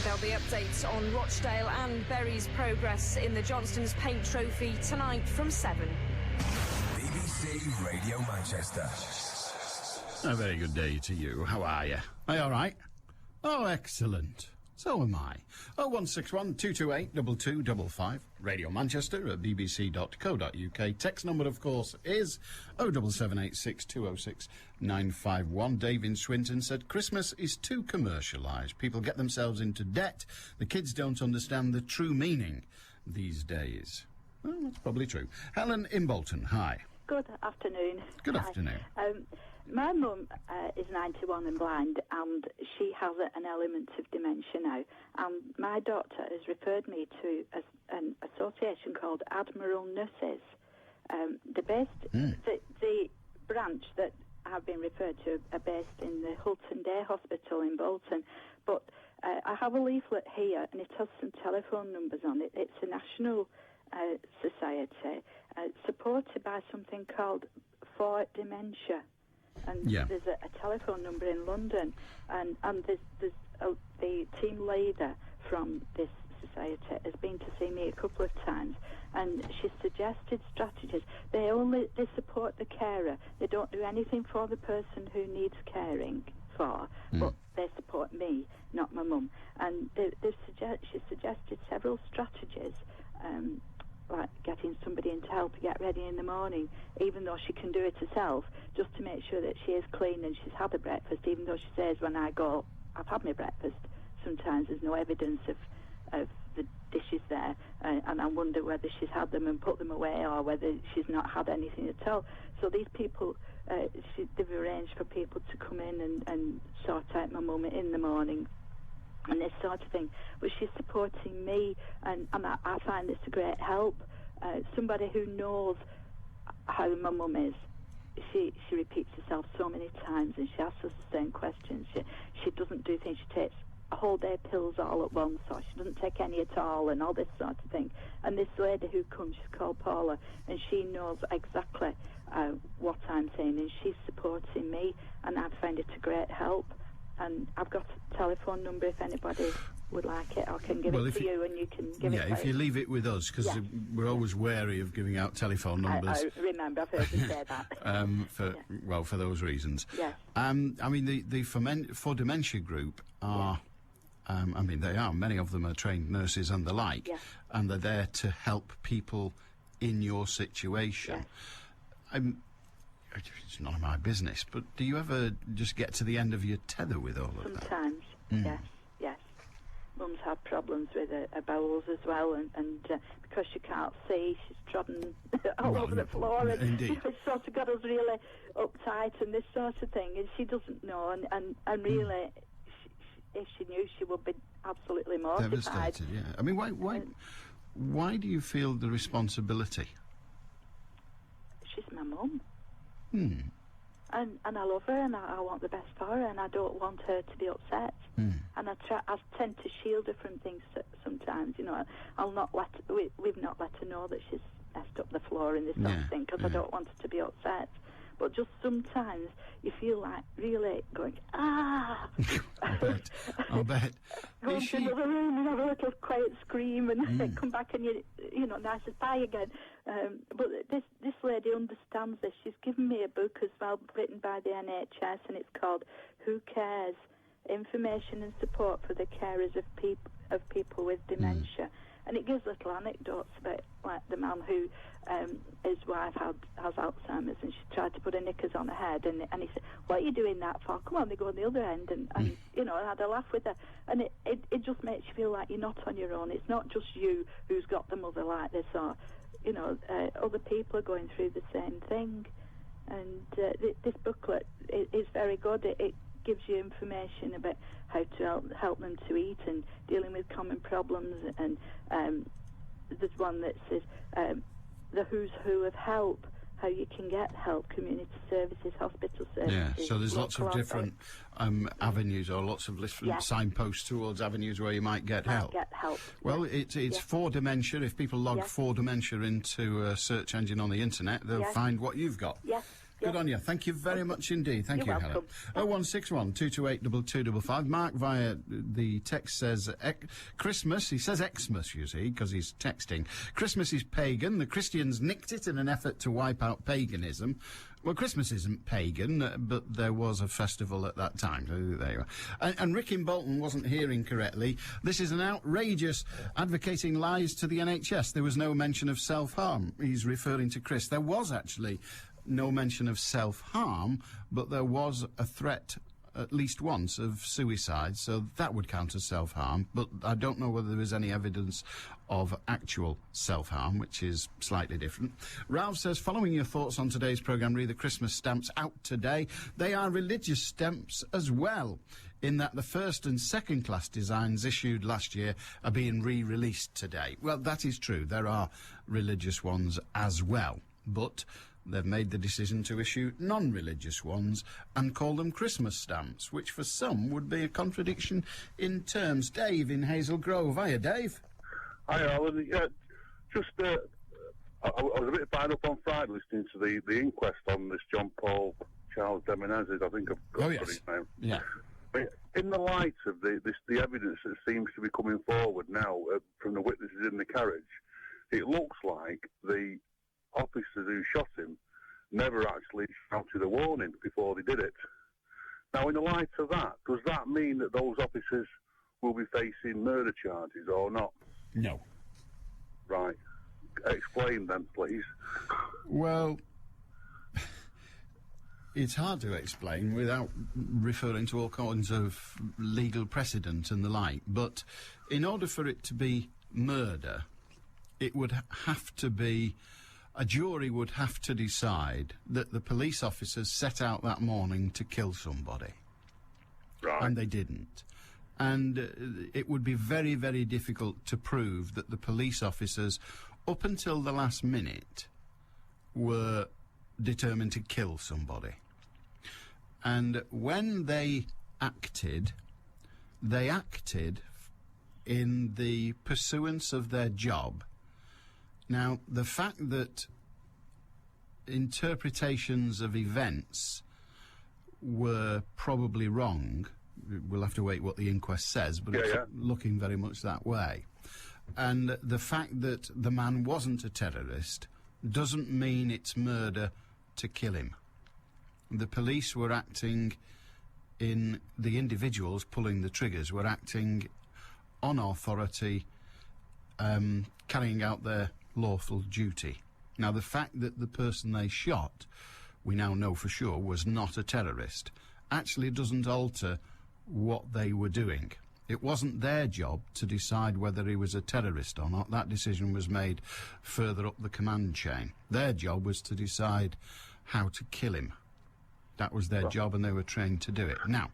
There'll be updates on Rochdale and Bury's progress in the Johnstone's Paint Trophy tonight from 7. BBC Radio Manchester. A very good day to you. How are you? Are you all right? Oh, excellent. So am I. 0161 228 2255. Radio Manchester at bbc.co.uk. Text number, of course, is 07786 206 951. Dave in Swinton said, Christmas is too commercialised. People get themselves into debt. The kids don't understand the true meaning these days. Well, that's probably true. Helen in Bolton, hi. Good afternoon. Good afternoon. My mum is 91 and blind, and she has an element of dementia now. And my doctor has referred me to an association called Admiral Nurses. The branch that I've been referred to are based in the Hulton Day Hospital in Bolton. But I have a leaflet here, and it has some telephone numbers on it. It's a national society supported by something called For Dementia. And there's a telephone number in London, and there's the team leader from this society has been to see me a couple of times, and she suggested strategies. They support the carer. They don't do anything for the person who needs caring for, but they support me, not my mum. And she suggested several strategies. Like getting somebody in to help her get ready in the morning, even though she can do it herself, just to make sure that she is clean and she's had her breakfast, even though she says when I go, I've had my breakfast. Sometimes there's no evidence of the dishes there, and I wonder whether she's had them and put them away or whether she's not had anything at all. So these people, they've arranged for people to come in and sort out my mum in the morning and this sort of thing. But she's supporting me, and I find this a great help. Somebody who knows how my mum is. She repeats herself so many times, and she asks us the same questions. She doesn't do things. She takes a whole day pills all at once, or she doesn't take any at all, and all this sort of thing. And this lady who comes, she's called Paula, and she knows exactly what I'm saying, and she's supporting me, and I find it a great help. And I've got a telephone number if anybody would like it. I can give it to you and you can give it to if you leave it with us, because we're always wary of giving out telephone numbers. I remember, I've heard you say that. For those reasons. Yes. I mean, the For Dementia group are, they are, many of them are trained nurses and the like, and they're there to help people in your situation. It's none of my business, but do you ever just get to the end of your tether with all of that? Sometimes, yes. Mum's had problems with her bowels as well, and because she can't see, she's trodden all over the floor, and it's sort of got us really uptight and this sort of thing, and she doesn't know, and really, if she knew, she would be absolutely mortified. Devastated, yeah. I mean, why do you feel the responsibility? She's my mum. And I love her, and I want the best for her, and I don't want her to be upset. And I tend to shield her from things sometimes. You know, we've not let her know that she's messed up the floor and this sort of thing, because I don't want her to be upset. But just some sometimes you feel like really going, ah! I'll bet. Go into another room and have a little quiet scream and come back and nice as pie again. But this lady understands this. She's given me a book as well, written by the NHS, and it's called Who Cares? Information and Support for the Carers of People with Dementia. And it gives little anecdotes about, like, the man who his wife has Alzheimer's, and she tried to put a knickers on her head, and he said, "What are you doing that for? Come on, they go on the other end," and I had a laugh with her, and it just makes you feel like you're not on your own. It's not just you who's got the mother like this, or other people are going through the same thing. And this booklet is very good. It gives you information about how to help them to eat and dealing with common problems, and there's one that says the who's who of help, how you can get help, community services, hospital services. Yeah, so there's lots of different avenues, or lots of different signposts towards avenues where you might get help. Well, it's for dementia. If people log for dementia into a search engine on the internet, they'll find what you've got. Yes. Good on you. Thank you very much indeed. Thank you, Helen. 0161 228 2255. Mark via the text says Christmas. He says Xmas, you see, because he's texting. Christmas is pagan. The Christians nicked it in an effort to wipe out paganism. Well, Christmas isn't pagan, but there was a festival at that time. So there you are. And Rick in Bolton wasn't hearing correctly. This is an outrageous advocating lies to the NHS. There was no mention of self-harm. He's referring to Chris. There was actually no mention of self-harm, but there was a threat at least once of suicide, so that would count as self-harm. But I don't know whether there is any evidence of actual self-harm, which is slightly different. Ralph says, following your thoughts on today's programme, read the Christmas stamps out today. They are religious stamps as well, in that the first and second class designs issued last year are being re-released today. Well, that is true. There are religious ones as well, but they've made the decision to issue non-religious ones and call them Christmas stamps, which for some would be a contradiction in terms. Dave in Hazel Grove. Hiya, Dave. Hi, Alan. Yeah, I was a bit fired up on Friday listening to the inquest on this John Paul Charles de Menezes. I think I've got his name. Yeah. In the light of the evidence that seems to be coming forward now from the witnesses in the carriage, it looks like the officers who shot him never actually shouted a warning before they did it. Now, in the light of that, does that mean that those officers will be facing murder charges or not? No. Right. Explain then, please. Well, it's hard to explain without referring to all kinds of legal precedent and the like, but in order for it to be murder, it would have to be... a jury would have to decide that the police officers set out that morning to kill somebody. Right. And they didn't. And it would be very, very difficult to prove that the police officers, up until the last minute, were determined to kill somebody. And when they acted in the pursuance of their job. Now, the fact that interpretations of events were probably wrong, we'll have to wait what the inquest says, but it's looking very much that way. And the fact that the man wasn't a terrorist doesn't mean it's murder to kill him. The police were acting the individuals pulling the triggers were acting on authority, carrying out their lawful duty. Now, the fact that the person they shot, we now know for sure, was not a terrorist, actually doesn't alter what they were doing. It wasn't their job to decide whether he was a terrorist or not. That decision was made further up the command chain. Their job was to decide how to kill him. That was their job, and they were trained to do it. Now,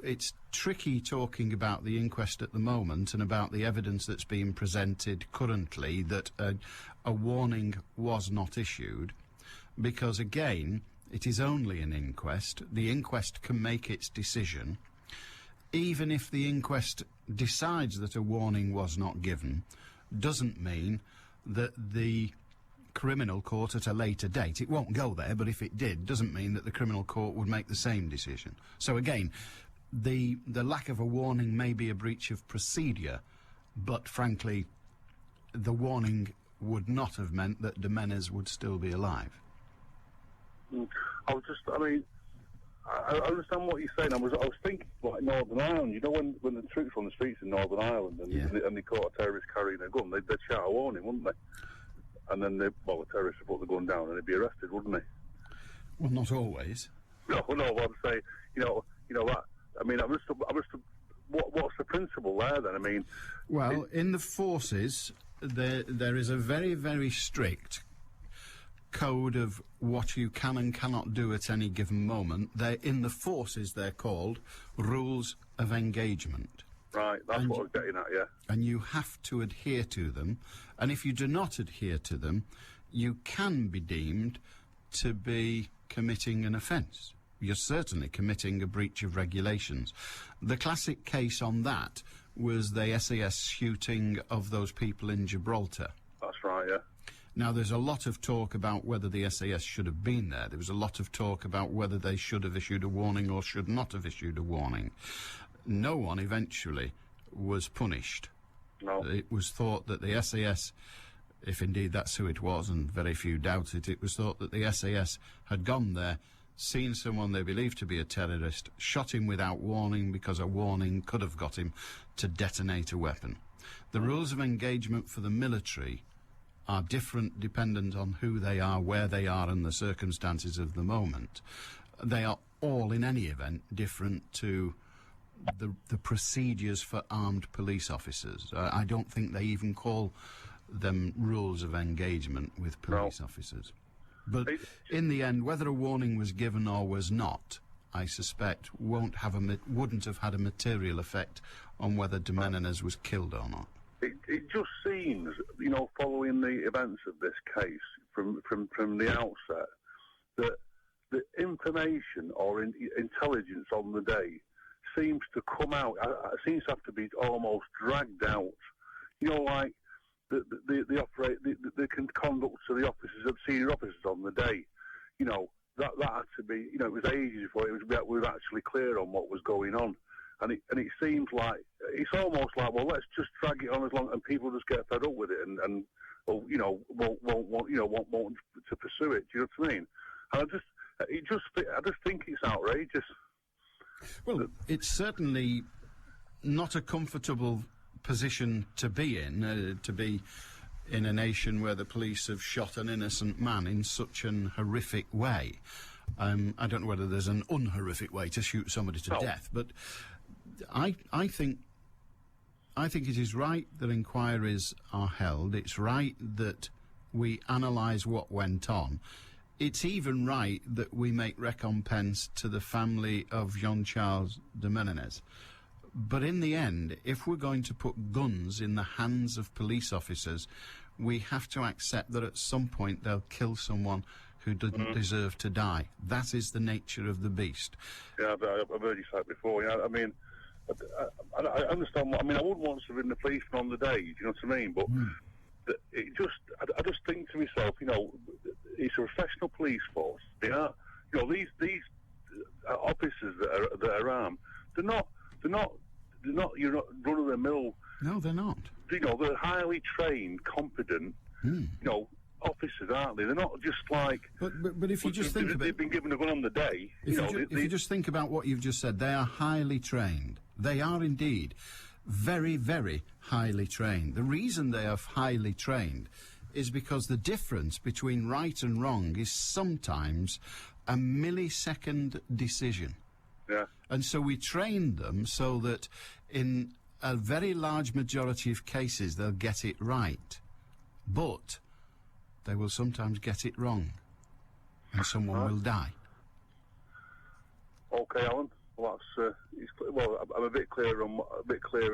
it's tricky talking about the inquest at the moment and about the evidence that's being presented currently that a warning was not issued, because, again, it is only an inquest. The inquest can make its decision. Even if the inquest decides that a warning was not given, doesn't mean that the criminal court at a later date. It won't go there, but if it did, doesn't mean that the criminal court would make the same decision. So again, the lack of a warning may be a breach of procedure, but frankly, the warning would not have meant that Jimenez would still be alive. I understand what you're saying. I was thinking like Northern Ireland. You know, when the troops were on the streets in Northern Ireland and they caught a terrorist carrying a gun, they'd shout a warning, wouldn't they? And then the terrorist would put the gun down and they'd be arrested, wouldn't they? Well, not always. No. What I'm saying, you know that. I mean, what's the principle there then? I mean, well, in the forces, there is a very, very strict code of what you can and cannot do at any given moment. In the forces, they're called rules of engagement. Right, that's what I was getting at, yeah. And you have to adhere to them. And if you do not adhere to them, you can be deemed to be committing an offence. You're certainly committing a breach of regulations. The classic case on that was the SAS shooting of those people in Gibraltar. That's right, yeah. Now, there's a lot of talk about whether the SAS should have been there. There was a lot of talk about whether they should have issued a warning or should not have issued a warning. No one eventually was punished. No. It was thought that the SAS, if indeed that's who it was, and very few doubt it, it was thought that the SAS had gone there, seen someone they believed to be a terrorist, shot him without warning because a warning could have got him to detonate a weapon. The rules of engagement for the military are different dependent on who they are, where they are, and the circumstances of the moment. They are all, in any event, different to the procedures for armed police officers. I don't think they even call them rules of engagement with police officers. But in the end, whether a warning was given or was not, I suspect wouldn't have had a material effect on whether Jimenez was killed or not. It just seems, you know, following the events of this case from the outset, that the information or intelligence on the day seems to come out, seems to have to be almost dragged out. You know, like the conduct of the officers, of senior officers on the day. You know, that had to be, you know, it was ages before we were actually clear on what was going on. And it seems like, it's almost like, well, let's just drag it on as long, and people just get fed up with it and you know, won't to pursue it. Do you know what I mean? And I just think it's outrageous. Well, it's certainly not a comfortable position to be in a nation where the police have shot an innocent man in such an horrific way. I don't know whether there's an unhorrific way to shoot somebody to death, but I think it is right that inquiries are held. It's right that we analyse what went on. It's even right that we make recompense to the family of Jean-Charles Jimenez. But in the end, if we're going to put guns in the hands of police officers, we have to accept that at some point they'll kill someone who didn't deserve to die. That is the nature of the beast. Yeah, I've heard you say it before. Yeah, I mean, I understand. I wouldn't want to have been the policeman on the day. Do you know what I mean? But I just think to myself, you know, it's a professional police force. They are, you know, these officers that are armed. They're not you're not run of the mill. No, they're not. You know, they're highly trained, competent. You know, officers, aren't they? They're not just like. But if you just think about, they've been given a gun on the day. If you just think about what you've just said, they are highly trained. They are indeed very, very highly trained. The reason they are highly trained is because the difference between right and wrong is sometimes a millisecond decision. Yeah. And so we train them so that in a very large majority of cases they'll get it right. But they will sometimes get it wrong. And someone will die. Okay, Alan. Well, I'm a bit clearer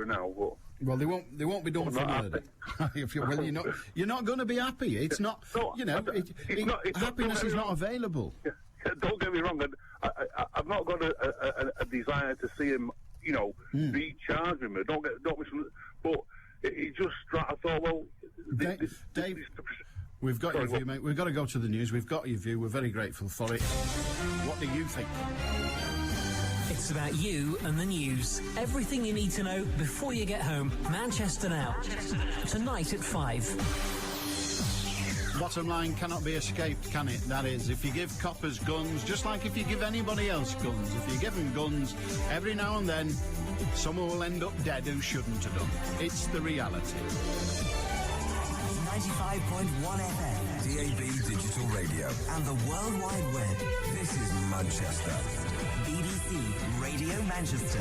now. But well, they won't be done for murder. You're not going to be happy. It's not. No, you know, happiness is not available. Yeah, don't get me wrong. I've not got a desire to see him, you know, be charged with me. Don't be. But it just. I thought, well, Dave. We've got your view, mate. We've got to go to the news. We've got your view. We're very grateful for it. What do you think? It's about you and the news. Everything you need to know before you get home. Manchester Now. Tonight at 5. Bottom line cannot be escaped, can it? That is, if you give coppers guns, just like if you give anybody else guns, if you give them guns, every now and then, someone will end up dead who shouldn't have done. It's the reality. 95.1 FM. DAB Digital Radio. And the World Wide Web. This is Manchester. BBC Radio Manchester.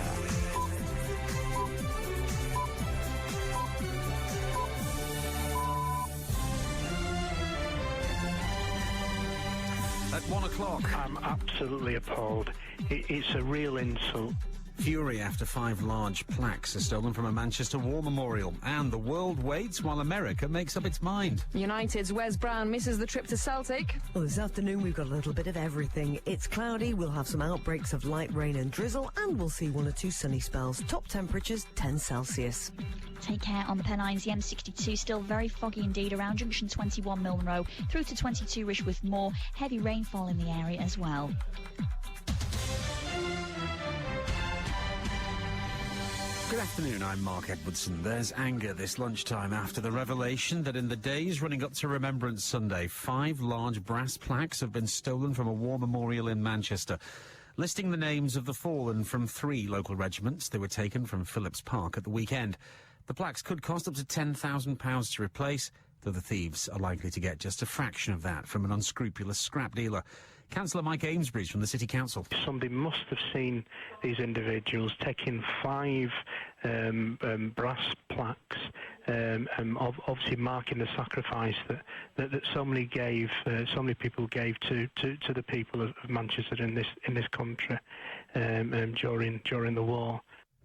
At 1 o'clock. I'm absolutely appalled. It's a real insult. Fury after 5 large plaques are stolen from a Manchester war memorial. And the world waits while America makes up its mind. United's Wes Brown misses the trip to Celtic. Well, this afternoon we've got a little bit of everything. It's cloudy, we'll have some outbreaks of light rain and drizzle, and we'll see 1 or 2 sunny spells. Top temperatures 10 Celsius. Take care on the Pennines. The M62 still very foggy indeed around junction 21 Milne Row through to 22ish with more heavy rainfall in the area as well. Good afternoon, I'm Mark Edwardson. There's anger this lunchtime after the revelation that in the days running up to Remembrance Sunday, 5 large brass plaques have been stolen from a war memorial in Manchester. Listing the names of the fallen from 3 local regiments, they were taken from Phillips Park at the weekend. The plaques could cost up to £10,000 to replace, though the thieves are likely to get just a fraction of that from an unscrupulous scrap dealer. Councillor Mike Amesbury's from the City Council. Somebody must have seen these individuals taking 5 brass plaques, obviously marking the sacrifice that so many people gave to the people of Manchester in this country during the war.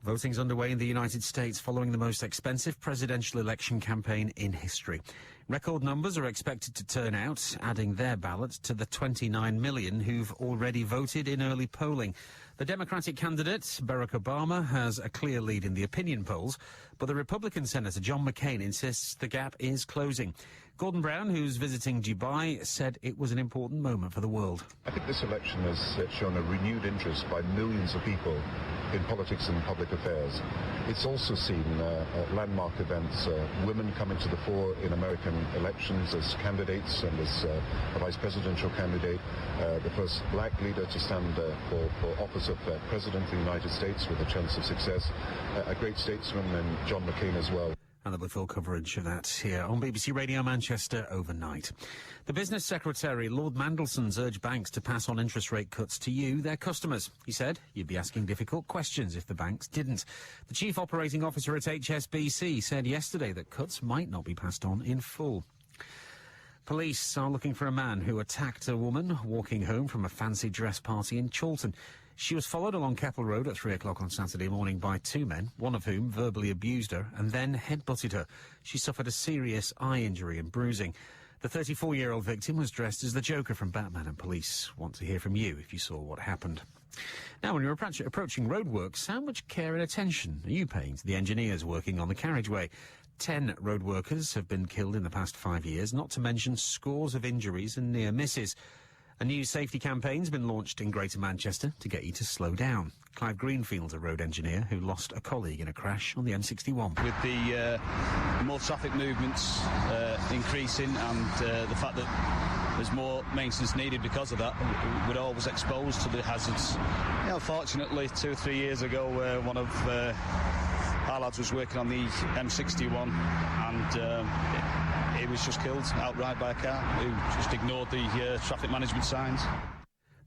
Voting's underway in the United States following the most expensive presidential election campaign in history. Record numbers are expected to turn out, adding their ballot to the 29 million who've already voted in early polling. The Democratic candidate, Barack Obama, has a clear lead in the opinion polls, but the Republican Senator John McCain insists the gap is closing. Gordon Brown, who's visiting Dubai, said it was an important moment for the world. I think this election has shown a renewed interest by millions of people in politics and public affairs. It's also seen landmark events, women coming to the fore in American elections as candidates and as a vice presidential candidate, the first black leader to stand for office of President of the United States with a chance of success, a great statesman, and John McCain as well. And there'll be full coverage of that here on BBC Radio Manchester overnight. The Business Secretary, Lord Mandelson's, urged banks to pass on interest rate cuts to you, their customers. He said you'd be asking difficult questions if the banks didn't. The Chief Operating Officer at HSBC said yesterday that cuts might not be passed on in full. Police are looking for a man who attacked a woman walking home from a fancy dress party in Chorlton. She was followed along Keppel Road at 3 o'clock on Saturday morning by 2 men, one of whom verbally abused her and then headbutted her. She suffered a serious eye injury and bruising. The 34-year-old victim was dressed as the Joker from Batman, and police want to hear from you if you saw what happened. Now, when you're approaching roadworks, how much care and attention are you paying to the engineers working on the carriageway? 10 road workers have been killed in the past 5 years, not to mention scores of injuries and near misses. A new safety campaign's been launched in Greater Manchester to get you to slow down. Clive Greenfield's a road engineer who lost a colleague in a crash on the M61. With the more traffic movements increasing and the fact that there's more maintenance needed because of that, we're always exposed to the hazards. You know, fortunately, 2 or 3 years ago, one of our lads was working on the M61 and he was just killed outright by a car who just ignored the traffic management signs.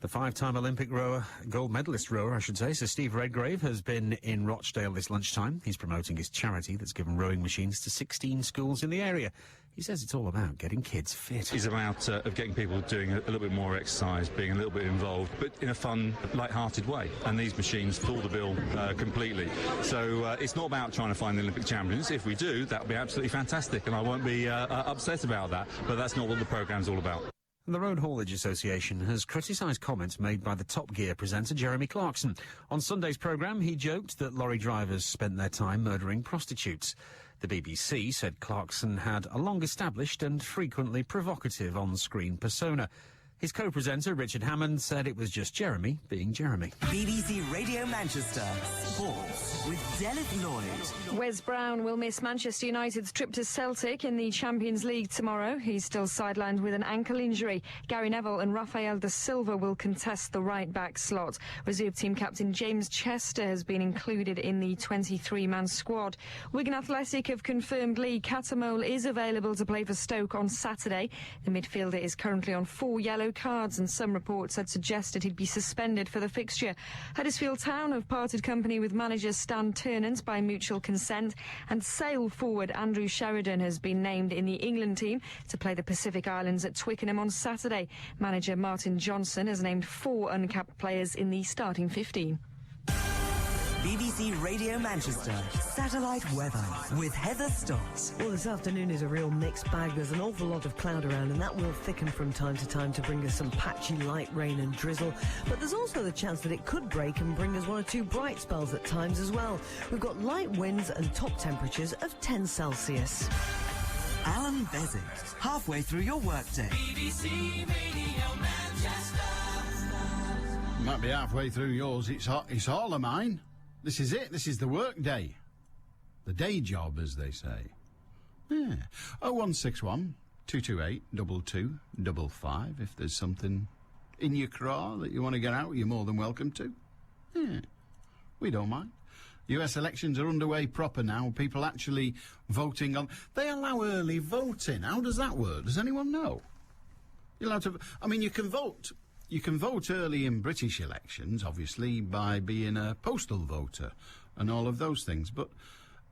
The 5-time Olympic rower, gold medalist rower, I should say, Sir Steve Redgrave, has been in Rochdale this lunchtime. He's promoting his charity that's given rowing machines to 16 schools in the area. He says it's all about getting kids fit. It's about of getting people doing a little bit more exercise, being a little bit involved, but in a fun, light-hearted way. And these machines fill the bill completely. So it's not about trying to find the Olympic champions. If we do, that would be absolutely fantastic, and I won't be upset about that. But that's not what the programme's all about. And the Road Haulage Association has criticised comments made by the Top Gear presenter Jeremy Clarkson. On Sunday's programme, he joked that lorry drivers spent their time murdering prostitutes. The BBC said Clarkson had a long-established and frequently provocative on-screen persona. His co-presenter, Richard Hammond, said it was just Jeremy being Jeremy. BBC Radio Manchester, Sports with Dennis Lloyd. Wes Brown will miss Manchester United's trip to Celtic in the Champions League tomorrow. He's still sidelined with an ankle injury. Gary Neville and Rafael da Silva will contest the right-back slot. Reserve team captain James Chester has been included in the 23-man squad. Wigan Athletic have confirmed Lee Catamole is available to play for Stoke on Saturday. The midfielder is currently on 4 yellow cards, and some reports had suggested he'd be suspended for the fixture. Huddersfield Town have parted company with manager Stan Ternent by mutual consent, and Sale forward Andrew Sheridan has been named in the England team to play the Pacific Islands at Twickenham on Saturday. Manager Martin Johnson has named 4 uncapped players in the starting 15. BBC Radio Manchester, satellite weather with Heather Stott. Well, this afternoon is a real mixed bag. There's an awful lot of cloud around, and that will thicken from time to time to bring us some patchy light rain and drizzle. But there's also the chance that it could break and bring us 1 or 2 bright spells at times as well. We've got light winds and top temperatures of 10 Celsius. Allan Beswick, halfway through your workday. BBC Radio Manchester. Might be halfway through yours. It's all of mine. This is it. This is the work day. The day job, as they say. Yeah. 0161 228 2255. If there's something in your craw that you want to get out, you're more than welcome to. Yeah. We don't mind. US elections are underway proper now. People actually voting on... They allow early voting. How does that work? Does anyone know? You're allowed to... I mean, you can vote... You can vote early in British elections, obviously, by being a postal voter and all of those things. But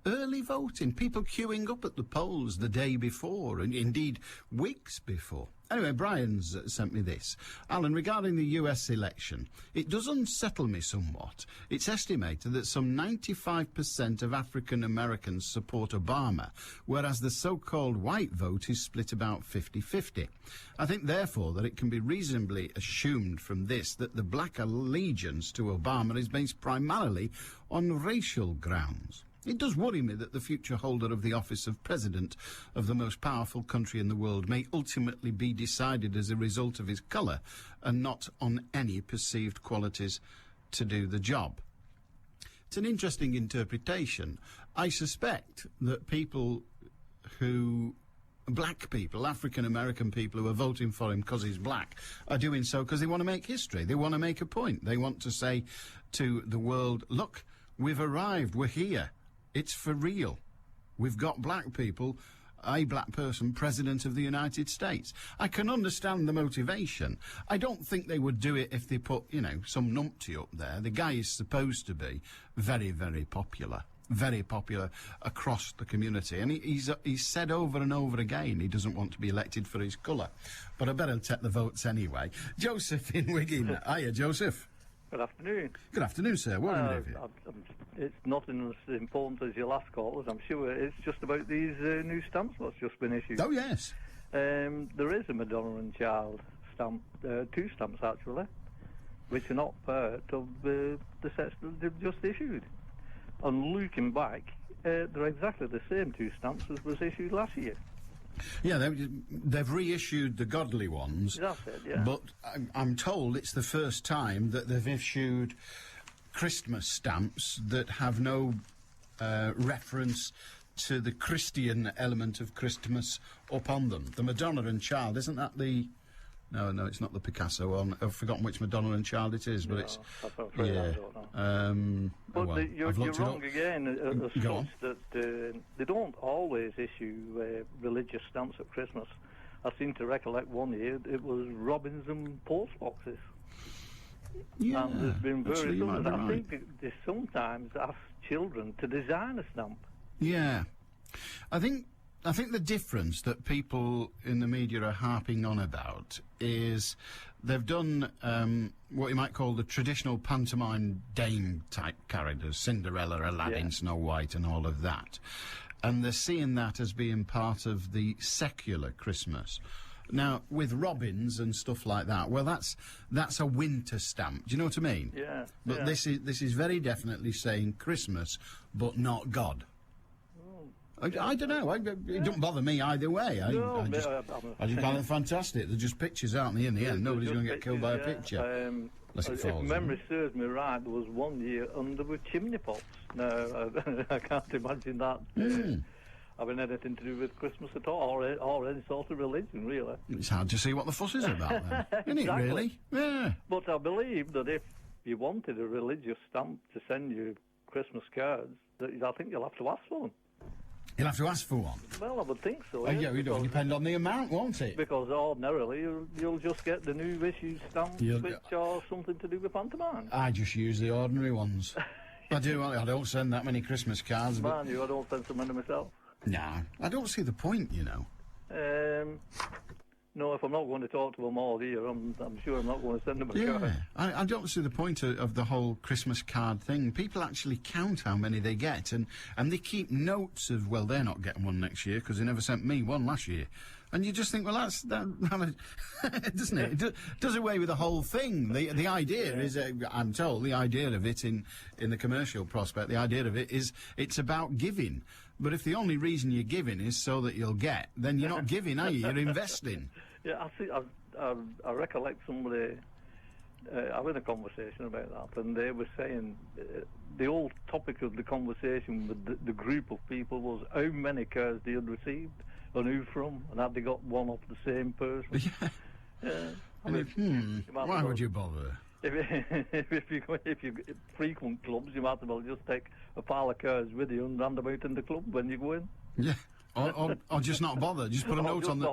early voting, people queuing up at the polls the day before, and indeed weeks before. Anyway, Brian's sent me this. Alan, regarding the US election, it does unsettle me somewhat. It's estimated that some 95% of African Americans support Obama, whereas the so-called white vote is split about 50-50. I think, therefore, that it can be reasonably assumed from this that the black allegiance to Obama is based primarily on racial grounds. It does worry me that the future holder of the office of President of the most powerful country in the world may ultimately be decided as a result of his colour and not on any perceived qualities to do the job. It's an interesting interpretation. I suspect that black people, African-American people who are voting for him because he's black, are doing so because they want to make history. They want to make a point. They want to say to the world, look, we've arrived, we're here. It's for real. We've got black people, a black person, President of the United States. I can understand the motivation. I don't think they would do it if they put, some numpty up there. The guy is supposed to be very, very popular across the community. And he's said over and over again he doesn't want to be elected for his colour. But I better take the votes anyway. Joseph in Wigan. Hiya, Joseph. Good afternoon. Good afternoon, sir. Welcome, David. It's nothing as important as your last call, as I'm sure. It's just about these new stamps that's just been issued. Oh, yes. There is a Madonna and Child stamp, 2 stamps actually, which are not part of the sets that they've just issued. And looking back, they're exactly the same 2 stamps as was issued last year. Yeah, they've reissued the godly ones. That's it, yeah. But I'm told it's the first time that they've issued Christmas stamps that have no reference to the Christian element of Christmas upon them. The Madonna and Child, isn't that the... No, it's not the Picasso one. I've forgotten which Madonna and Child it is, but it's... Yeah. But you're wrong again, as such that they don't always issue religious stamps at Christmas. I seem to recollect one year it was robins and post boxes. Yeah, and there's been very right. I think they sometimes ask children to design a stamp. Yeah. I think the difference that people in the media are harping on about is they've done what you might call the traditional pantomime dame-type characters, Cinderella, Aladdin, Snow White and all of that. And they're seeing that as being part of the secular Christmas. Now, with robins and stuff like that, well, that's a winter stamp. Do you know what I mean? Yeah. But yeah. this is very definitely saying Christmas, but not God. I don't know. It don't bother me either way. I just find it fantastic. They're just pictures, aren't they? In the end, nobody's going to get killed by a picture. Unless it falls. If memory serves me right, there was one year under with chimney pots. No, I can't imagine that having anything to do with Christmas at all, or any sort of religion, really. It's hard to see what the fuss is about, then. Isn't it, really? Yeah. But I believe that if you wanted a religious stamp to send you Christmas cards, that I think you'll have to ask for them. You'll have to ask for one. Well, I would think so. Yeah, it will depend on the amount, won't it? Because ordinarily you'll just get the new issue stamps, which are something to do with pantomime. I just use the ordinary ones. I do. I don't send that many Christmas cards. Man, I don't send so many myself. Nah, I don't see the point, you know. No, if I'm not going to talk to them all year, I'm sure I'm not going to send them a card. I don't see the point of the whole Christmas card thing. People actually count how many they get, and they keep notes of, well, they're not getting one next year because they never sent me one last year. And you just think, well, that doesn't it? It does away with the whole thing. The idea is, I'm told, the idea of it in the commercial prospect, the idea of it is it's about giving. But if the only reason you're giving is so that you'll get, then you're not giving, are you? You're investing. Yeah, I recollect somebody having a conversation about that, and they were saying the whole topic of the conversation with the group of people was how many cards they had received and who from, and had they got one off the same person. Why would you bother? If you frequent clubs, you might as well just take a pile of cards with you and hand them out in the club when you go in. Yeah. Or just not bother. Just put a note on the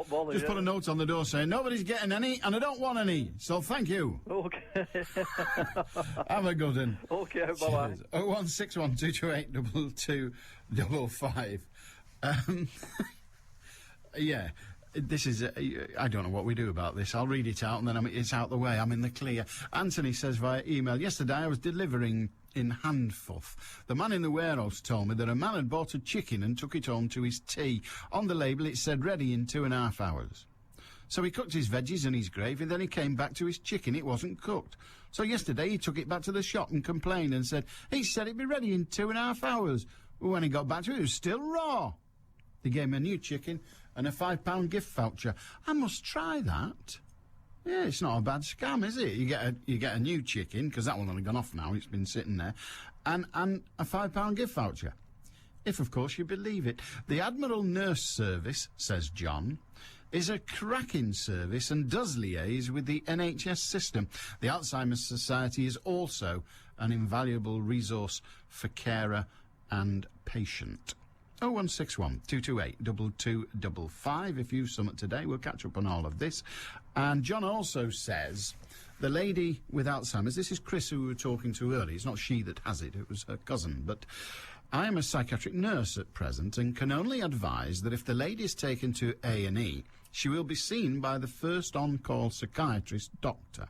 put a note on the door saying nobody's getting any and I don't want any. So thank you. Okay. Have a good one. Okay, bye bye. 0161228 2255. Yeah. This is, I don't know what we do about this. I'll read it out and then it's out the way. I'm in the clear. Anthony says via email, yesterday I was delivering in Handfuff. The man in the warehouse told me that a man had bought a chicken and took it home to his tea. On the label it said ready in 2.5 hours. So he cooked his veggies and his gravy, then he came back to his chicken. It wasn't cooked. So yesterday he took it back to the shop and complained and said, he said it'd be ready in 2.5 hours. When he got back to it, it was still raw. They gave him a new chicken and a £5 gift voucher. I must try that. Yeah, it's not a bad scam, is it? You get a new chicken, because that one only gone off now, it's been sitting there, and a £5 gift voucher. If, of course, you believe it. The Admiral Nurse Service, says John, is a cracking service and does liaise with the NHS system. The Alzheimer's Society is also an invaluable resource for carer and patient. 0161 228 2255. If you've something today, we'll catch up on all of this. And John also says, the lady with Alzheimer's, this is Chris who we were talking to earlier, it's not she that has it, it was her cousin, but I am a psychiatric nurse at present and can only advise that if the lady is taken to A&E, she will be seen by the first on-call psychiatrist doctor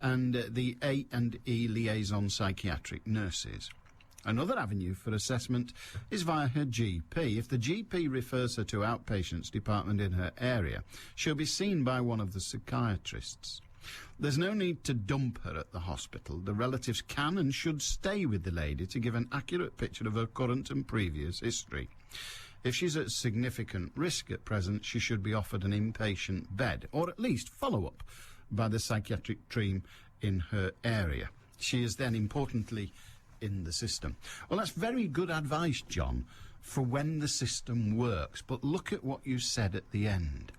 and the A&E liaison psychiatric nurses. Another avenue for assessment is via her GP. If the GP refers her to outpatients department in her area, she'll be seen by one of the psychiatrists. There's no need to dump her at the hospital. The relatives can and should stay with the lady to give an accurate picture of her current and previous history. If she's at significant risk at present, she should be offered an inpatient bed, or at least follow-up by the psychiatric team in her area. She is then, importantly, in the system. Well, that's very good advice, John, for when the system works. But look at what you said at the end.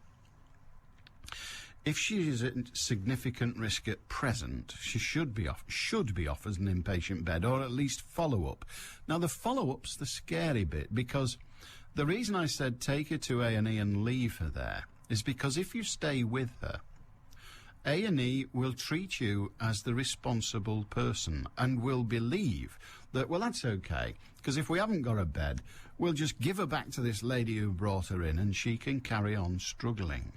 If she is at significant risk at present, she should be offered an inpatient bed, or at least follow-up. Now, the follow-up's the scary bit, because the reason I said take her to A&E and leave her there is because if you stay with her, A&E will treat you as the responsible person and will believe that, well, that's okay, because if we haven't got a bed, we'll just give her back to this lady who brought her in and she can carry on struggling.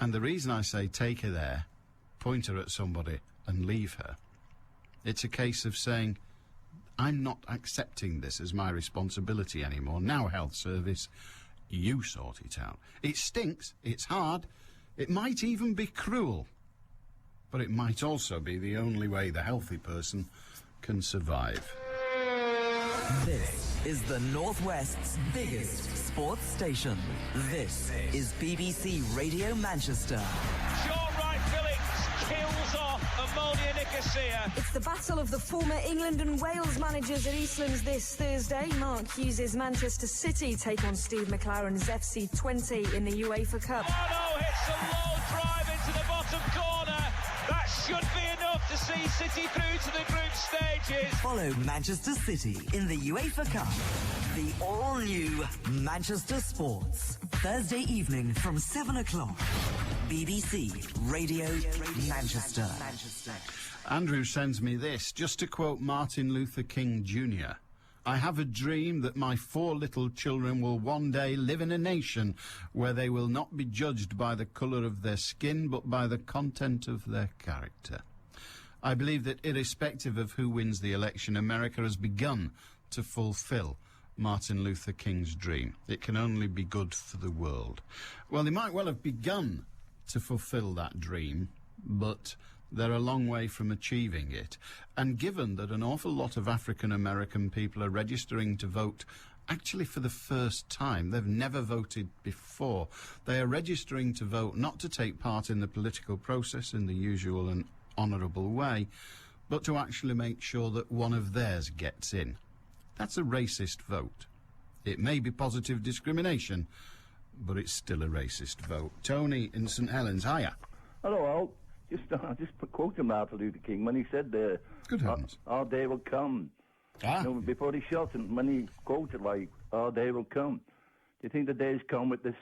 And the reason I say take her there, point her at somebody and leave her, it's a case of saying, I'm not accepting this as my responsibility anymore. Now, health service, You sort it out. It stinks, it's hard, it might even be cruel. But it might also be the only way the healthy person can survive. This is the Northwest's biggest sports station. This is BBC Radio Manchester. Sean Wright-Phillips kills off Ammonia Nicosia. It's the battle of the former England and Wales managers at Eastlands this Thursday. Mark Hughes' Manchester City take on Steve McLaren's FC 20 in the UEFA Cup. Bono hits a low drive into the bottom corner. That should be enough to see City through to the group stages. Follow Manchester City in the UEFA Cup. The all-new Manchester Sports. Thursday evening from 7 o'clock. BBC Radio Manchester. Andrew sends me this, just to quote Martin Luther King Jr. I have a dream that my 4 little children will one day live in a nation where they will not be judged by the colour of their skin, but by the content of their character. I believe that irrespective of who wins the election, America has begun to fulfil Martin Luther King's dream. It can only be good for the world. Well, they might well have begun to fulfil that dream, but they're a long way from achieving it. And given that an awful lot of African-American people are registering to vote actually for the first time, they've never voted before, they are registering to vote not to take part in the political process in the usual and honourable way, but to actually make sure that one of theirs gets in. That's a racist vote. It may be positive discrimination, but it's still a racist vote. Tony in St Helens, hiya. Hello, Al. Just quoted Martin Luther King when he said, good heavens, our day will come. Ah. You know, before he shot him, when he quoted, like, our day will come. Do you think the day's come with this,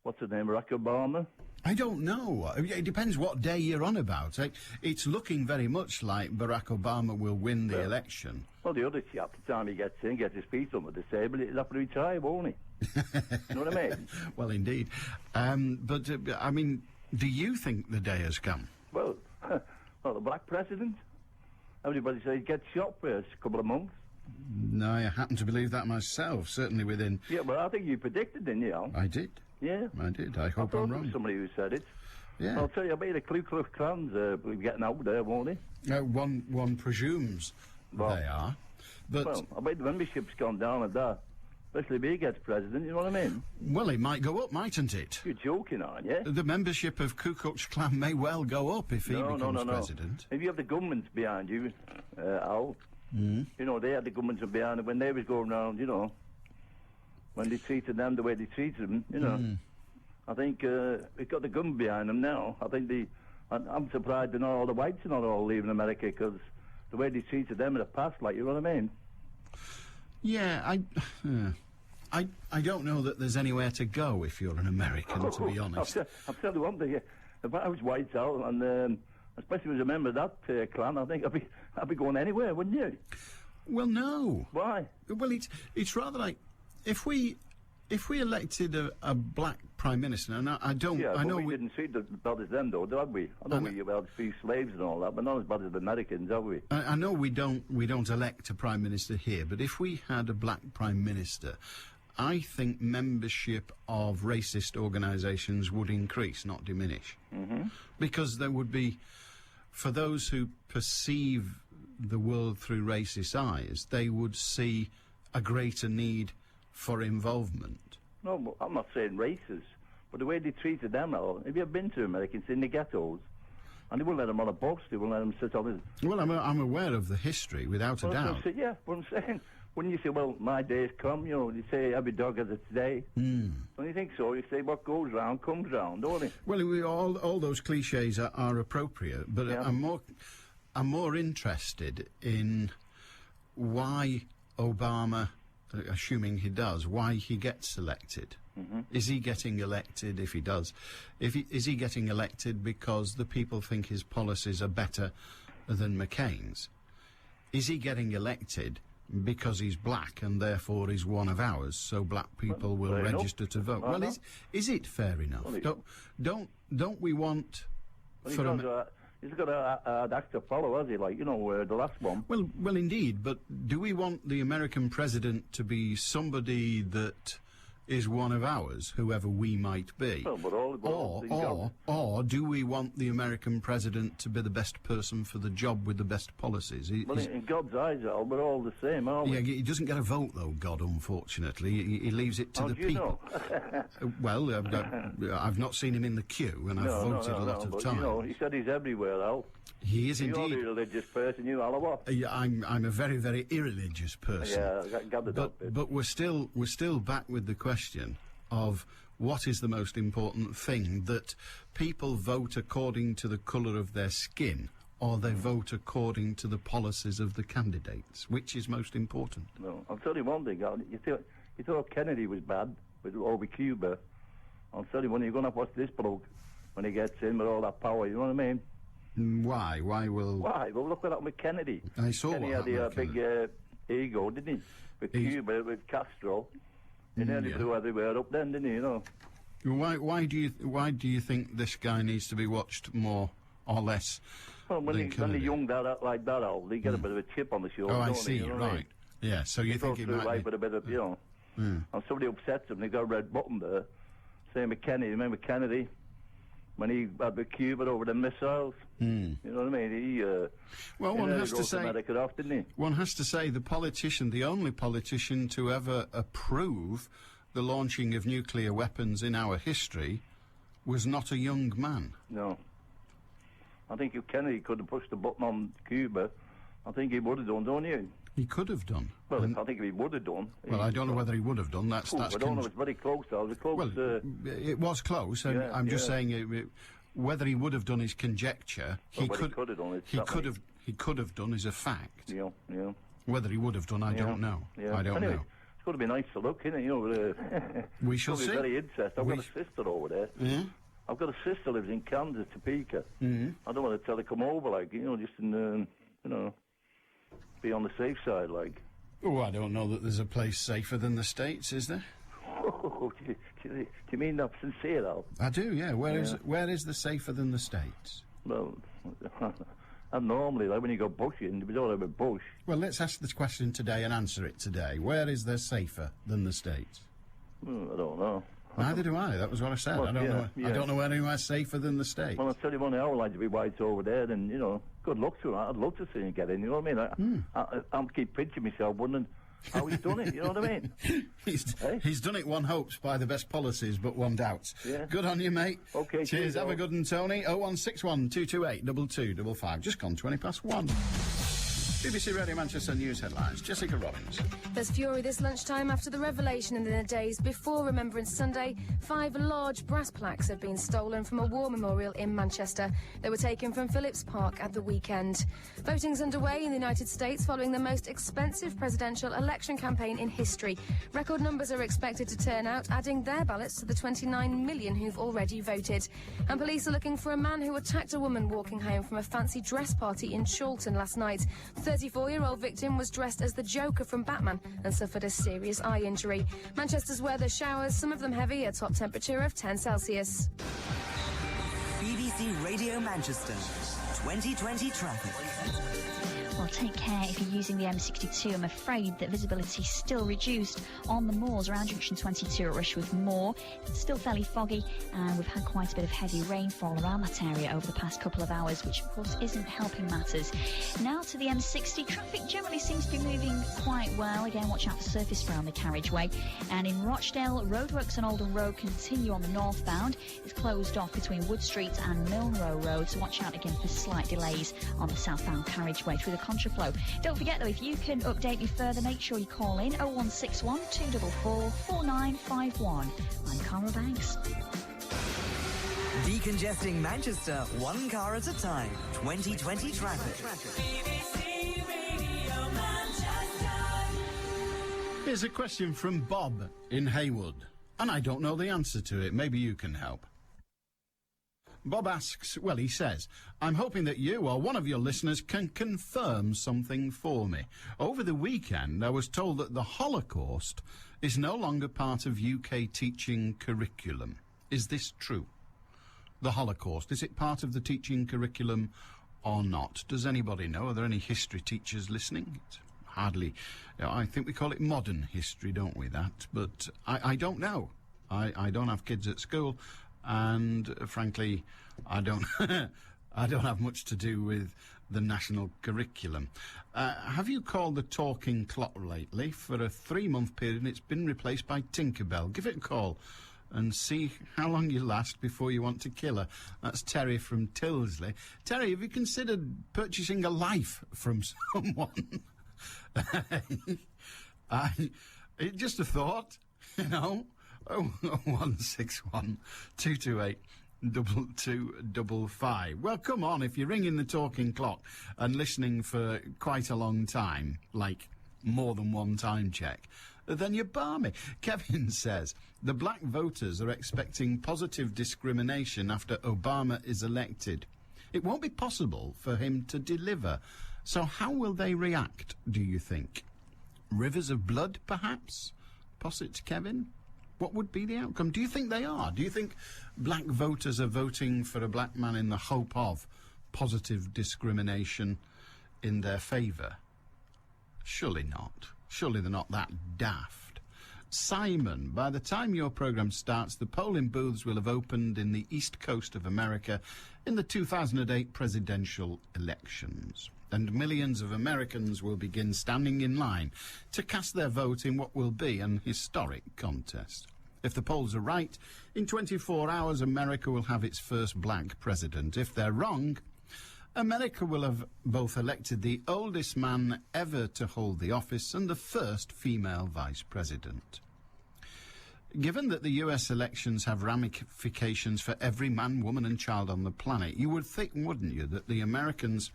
what's his name, Barack Obama? I don't know. It depends what day you're on about. It's looking very much like Barack Obama will win the election. Well, the other chap, the time he gets in, gets his feet on the disabled, he'll have to retire, won't he? You know what I mean? Well, indeed. I mean, do you think the day has come? Well, the black president. Everybody says he gets shot for a couple of months. No, I happen to believe that myself, certainly within... Yeah, well, I think you predicted, didn't you, Al? I did. Yeah. I did. I hope I'm wrong. Somebody who said it. Yeah. I'll tell you, I bet the Ku Klux Klans will be getting out there, won't they? One presumes they are. But well, I bet the membership's gone down at that. Especially if he gets president, you know what I mean? Well, it might go up, mightn't it? You're joking, aren't you? The membership of Ku Klux Klan may well go up if he becomes president. If you have the government behind you, Al, you know, they had the government behind them when they was going around, you know, when they treated them the way they treated them, you know. I think we've got the government behind them now. I think I'm surprised that not all the whites are not all leaving America because the way they treated them in the past, like, you know what I mean? Yeah, I don't know that there's anywhere to go if you're an American, to be honest. I'll tell you one thing. If I was white out, and especially as a member of that clan, I think I'd be going anywhere, wouldn't you? Well, no. Why? Well, it's rather like if we elected a black prime minister, and I don't... Yeah, I know we didn't treat as bad as them, though, did we? I know we had free slaves and all that, but not as bad as the Americans, have we? I know we don't elect a prime minister here, but if we had a black prime minister, I think membership of racist organisations would increase, not diminish. Because there would be, for those who perceive the world through racist eyes, they would see a greater need for involvement. No, I'm not saying races, but the way they treated them, all. Have you ever been to Americans in the ghettos? And they wouldn't let them on a bus, they wouldn't let them sit on it. Well, I'm aware of the history, without a doubt. Yeah, but I'm saying, when you say, well, my day's come, you know, you say every dog has its day. When you think so, you say what goes round comes round, don't it? Well, all those cliches are appropriate, but yeah. I'm more interested in why Obama, assuming he does, why he gets elected. Is he getting elected, if he does, is he getting elected because the people think his policies are better than McCain's? Is he getting elected because he's black and therefore is one of ours, so black people will register to vote? Well, is it fair enough? Don't we want... He's got an act to follow, has he? Like, you know, the last one. Well, indeed, but do we want the American president to be somebody that is one of ours, whoever we might be? Well, but Or do we want the American president to be the best person for the job with the best policies? Well, in God's eyes, Al, we're all the same, aren't we? Yeah, he doesn't get a vote, though, God, unfortunately. He leaves it to the people. Well, I've not seen him in the queue, and I've voted a lot of but, time. You know, he said he's everywhere, Al. He is You're indeed. a religious person, you, Al, or what? I'm a very, very irreligious person. Yeah, I gathered that bit. But we're still back with the question of what is the most important thing, that people vote according to the colour of their skin, or they vote according to the policies of the candidates? Which is most important? No, I'll tell you one thing, Al. You thought Kennedy was bad over Cuba. I'll tell you one, you're going to watch this bloke when he gets in with all that power, you know what I mean? Why? Why? Well, look what happened with Kennedy. I saw Kennedy what had happened a with big ego, didn't he? With Cuba, with Castro. He nearly blew everywhere up then, didn't he, you know? Why do you think this guy needs to be watched more or less? Well, when the young like that, Al, they get a bit of a chip on the shoulder. Oh, I don't see, they, you know right. Yeah, so you think he it might life be... with a bit of, you know, and somebody upsets him, they got a red button there. Same with Kennedy. Remember Kennedy? When he had with Cuba over the missiles, you know what I mean? Well, one has to say, off, didn't he? One has to say the only politician to ever approve the launching of nuclear weapons in our history was not a young man. No. I think if Kennedy could have pushed the button on Cuba, I think he would have done, don't you? He could have done. Well, I think he would have done. Well, I don't know whether he would have done. That's I don't know. It's very close, though. It was close. Well, it was close. And I'm just saying whether he would have done is conjecture. He could have done. He could have done is a fact. Yeah. Whether he would have done, I don't know. Yeah. I don't know. It's going to be nice to look, isn't it? You know, we shall see. Very interesting. I've got a sister over there. Yeah. I've got a sister who lives in Kansas, Topeka. I don't want to tell her to come over, like, you know, just in, you know, be on the safe side, like. Oh, I don't know that there's a place safer than the States, is there? Oh, do you mean that sincere, Al? I do, yeah. Where is the safer than the States? Well, and normally, like when you go bushing, we don't have a bush. Well, let's ask this question today and answer it today. Where is there safer than the States? I don't know. Neither do I. That was what I said. Well, I don't know anywhere saker than the States. Well, I'll tell you one, I would like to be white over there, then, you know, good luck to him. I'd love to see him get in, you know what I mean? I'll keep pinching myself, wondering how he's done it, you know what I mean? He's done it, one hopes, by the best policies, but one doubts. Yeah. Good on you, mate. OK, cheers. Have a good one, Tony. 0161228 228 just gone 1:20. BBC Radio Manchester News headlines. Jessica Robbins. There's fury this lunchtime after the revelation in the days before Remembrance Sunday. 5 large brass plaques have been stolen from a war memorial in Manchester. They were taken from Phillips Park at the weekend. Voting's underway in the United States following the most expensive presidential election campaign in history. Record numbers are expected to turn out, adding their ballots to the 29 million who've already voted. And police are looking for a man who attacked a woman walking home from a fancy dress party in Chorlton last night. 34-year-old victim was dressed as the Joker from Batman and suffered a serious eye injury. Manchester's weather showers, some of them heavy, a top temperature of 10 Celsius. BBC Radio Manchester, 2020 traffic. Well, take care if you're using the M62. I'm afraid that visibility is still reduced on the moors around Junction 22 at Rushworth Moor. It's still fairly foggy, and we've had quite a bit of heavy rainfall around that area over the past couple of hours, which of course isn't helping matters. Now to the M60. Traffic generally seems to be moving quite well. Again, watch out for surface around the carriageway. And in Rochdale, roadworks on Oldham Road continue on the northbound. It's closed off between Wood Street and Milnrow Road, so watch out again for slight delays on the southbound carriageway through the contraflow. Don't forget, though, if you can update me further, make sure you call in 0161 244 4951. I'm Cara Banks. Decongesting Manchester, one car at a time. 2020 traffic. BBC Radio Manchester. Here's a question from Bob in Haywood, and I don't know the answer to it. Maybe you can help. Bob asks, well, he says, I'm hoping that you or one of your listeners can confirm something for me. Over the weekend, I was told that the Holocaust is no longer part of UK teaching curriculum. Is this true? The Holocaust, is it part of the teaching curriculum or not? Does anybody know? Are there any history teachers listening? It's hardly... I think we call it modern history, don't we, that? But I don't know. I don't have kids at school, and frankly, I don't... I don't have much to do with the national curriculum. Have you called the talking clock lately? For a 3-month period, it's been replaced by Tinkerbell. Give it a call and see how long you last before you want to kill her. That's Terry from Tilsley. Terry, have you considered purchasing a life from someone? Just a thought, you know. 0161 228 2255. Well, come on, if you're ringing the talking clock and listening for quite a long time, like more than one time check, then you're balmy. Kevin says the black voters are expecting positive discrimination after Obama is elected. It won't be possible for him to deliver. So how will they react, do you think? Rivers of blood, perhaps? Posit Kevin? What would be the outcome? Do you think they are? Do you think black voters are voting for a black man in the hope of positive discrimination in their favour? Surely not. Surely they're not that daft. Simon, by the time your programme starts, the polling booths will have opened in the east coast of America in the 2008 presidential elections. And millions of Americans will begin standing in line to cast their vote in what will be an historic contest. If the polls are right, in 24 hours America will have its first black president. If they're wrong, America will have both elected the oldest man ever to hold the office and the first female vice president. Given that the US elections have ramifications for every man, woman and child on the planet, you would think, wouldn't you, that the Americans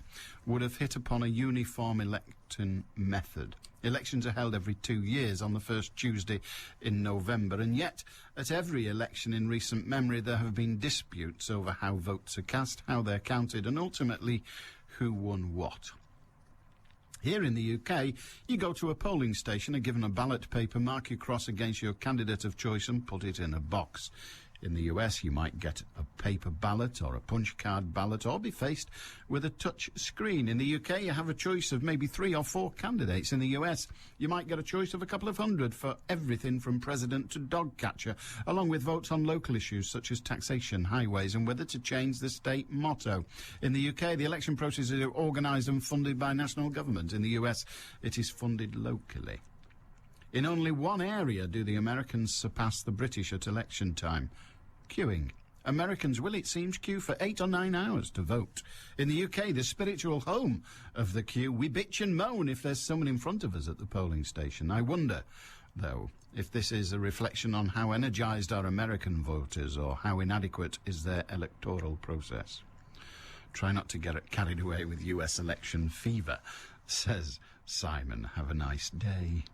would have hit upon a uniform election method. Elections are held every 2 years on the first Tuesday in November, and yet at every election in recent memory there have been disputes over how votes are cast, how they're counted, and ultimately who won what. Here in the UK, you go to a polling station, are given a ballot paper, mark your cross against your candidate of choice and put it in a box. In the US, you might get a paper ballot or a punch card ballot or be faced with a touch screen. In the UK, you have a choice of maybe 3 or 4 candidates. In the US, you might get a choice of a couple of hundred for everything from president to dog catcher, along with votes on local issues such as taxation, highways and whether to change the state motto. In the UK, the election process is organised and funded by national government. In the US, it is funded locally. In only one area do the Americans surpass the British at election time: queuing. Americans will, it seems, queue for 8 or 9 hours to vote. In the UK, the spiritual home of the queue, we bitch and moan if there's someone in front of us at the polling station. I wonder, though, if this is a reflection on how energised are American voters or how inadequate is their electoral process. Try not to get carried away with US election fever, says Simon. Have a nice day.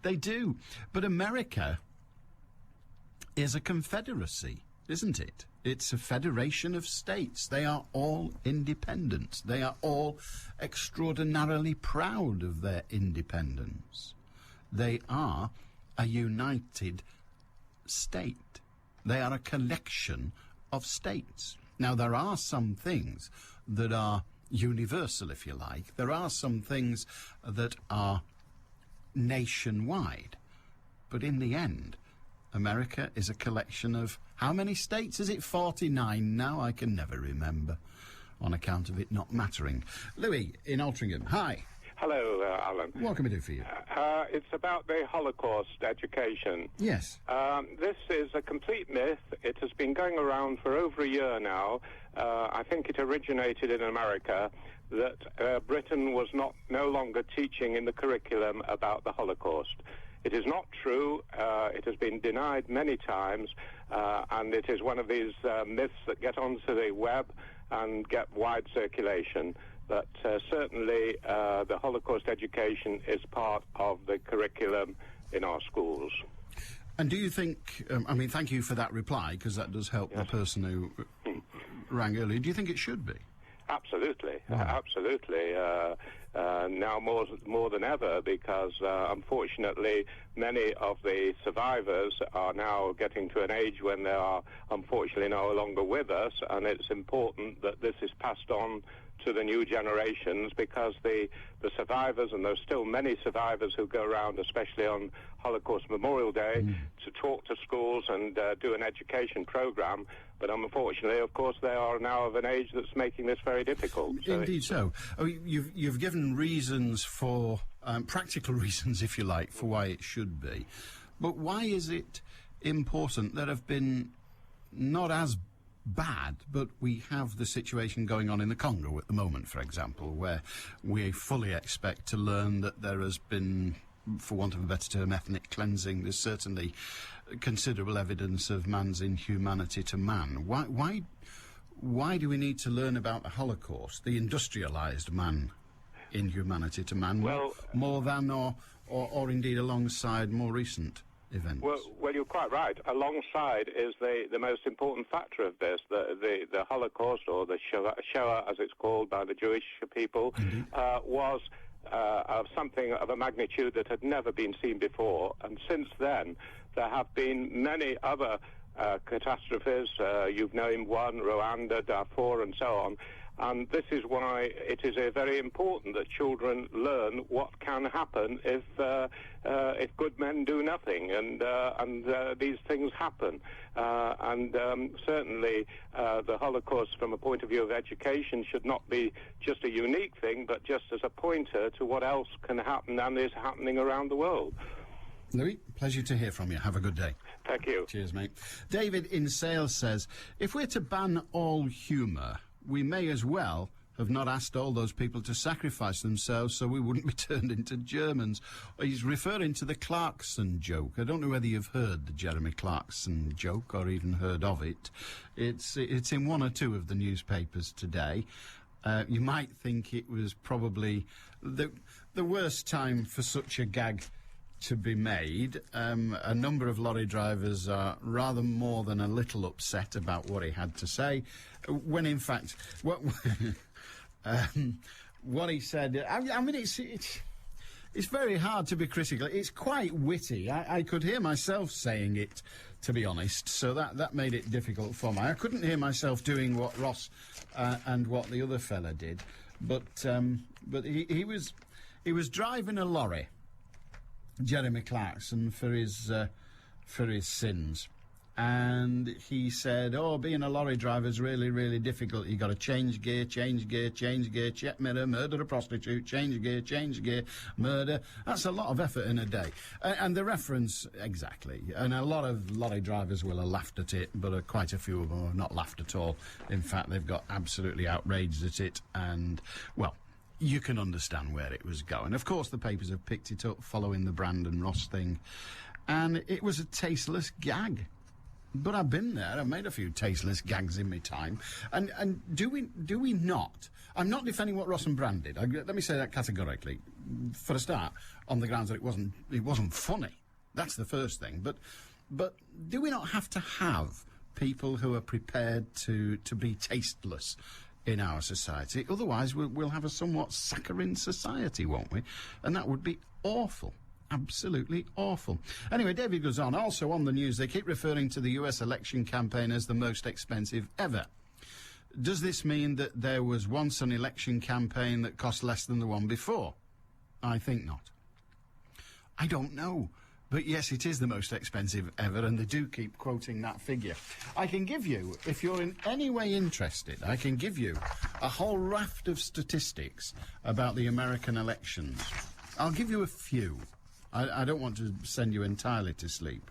They do. But America is a confederacy, isn't it? It's a federation of states. They are all independent. They are all extraordinarily proud of their independence. They are a united state. They are a collection of states. Now, there are some things that are universal, if you like. There are some things that are nationwide. But in the end, America is a collection of... how many states? Is it 49 now? I can never remember, on account of it not mattering. Louis, in Altrincham. Hi. Hello, Alan. What can we do for you? It's about the Holocaust education. Yes. This is a complete myth. It has been going around for over a year now. I think it originated in America, that Britain was no longer teaching in the curriculum about the Holocaust. It is not true. It has been denied many times, and it is one of these myths that get onto the web and get wide circulation. But certainly the Holocaust education is part of the curriculum in our schools. And do you think, thank you for that reply, because that does help the person who rang earlier. Do you think it should be? Absolutely, absolutely. Now more than ever, because unfortunately many of the survivors are now getting to an age when they are unfortunately no longer with us, and it's important that this is passed on to the new generations, because the survivors, and there's still many survivors who go around, especially on Holocaust Memorial Day, to talk to schools and do an education program. But unfortunately, of course, they are now of an age that's making this very difficult. Indeed so. Oh, you've given reasons for, practical reasons, if you like, for why it should be. But why is it important? There have been not as bad, but we have the situation going on in the Congo at the moment, for example, where we fully expect to learn that there has been, for want of a better term, ethnic cleansing. There's certainly considerable evidence of man's inhumanity to man. Why do we need to learn about the Holocaust, the industrialised man inhumanity to man, more than or indeed alongside more recent events? Well, you're quite right. Alongside is the most important factor of this, the Holocaust, or the Shoah, as it's called by the Jewish people, was of something of a magnitude that had never been seen before. And since then, there have been many other catastrophes. You've named one, Rwanda, Darfur, and so on. And this is why it is very important that children learn what can happen if good men do nothing, and these things happen. Certainly, the Holocaust, from a point of view of education, should not be just a unique thing, but just as a pointer to what else can happen and is happening around the world. Louis, pleasure to hear from you. Have a good day. Thank you. Cheers, mate. David in Sales says, if we're to ban all humour, we may as well have not asked all those people to sacrifice themselves so we wouldn't be turned into Germans. He's referring to the Clarkson joke. I don't know whether you've heard the Jeremy Clarkson joke or even heard of it. It's in one or two of the newspapers today. You might think it was probably the worst time for such a gag to be made. A number of lorry drivers are rather more than a little upset about what he had to say, when in fact what he said, I mean, it's very hard to be critical. It's quite witty. I could hear myself saying it, to be honest, so that made it difficult for me. I couldn't hear myself doing what Ross and what the other fella did, but he was driving a lorry, Jeremy Clarkson, for his sins, and he said, "Oh, being a lorry driver is really, really difficult. You got to change gear, check mirror, murder a prostitute, change gear, murder. That's a lot of effort in a day." And the reference, exactly. And a lot of lorry drivers will have laughed at it, but quite a few of them have not laughed at all. In fact, they've got absolutely outraged at it, and well, you can understand where it was going. Of course, the papers have picked it up following the Brandon Ross thing, and it was a tasteless gag. But I've been there. I've made a few tasteless gags in my time. And do we not? I'm not defending what Ross and Brand did. Let me say that categorically. For a start, on the grounds that it wasn't funny. That's the first thing. But do we not have to have people who are prepared to be tasteless in our society? Otherwise, we'll have a somewhat saccharine society, won't we? And that would be awful. Absolutely awful. Anyway, David goes on. Also on the news, they keep referring to the US election campaign as the most expensive ever. Does this mean that there was once an election campaign that cost less than the one before? I think not. I don't know. But yes, it is the most expensive ever, and they do keep quoting that figure. I can give you, if you're in any way interested, I can give you a whole raft of statistics about the American elections. I'll give you a few. I don't want to send you entirely to sleep.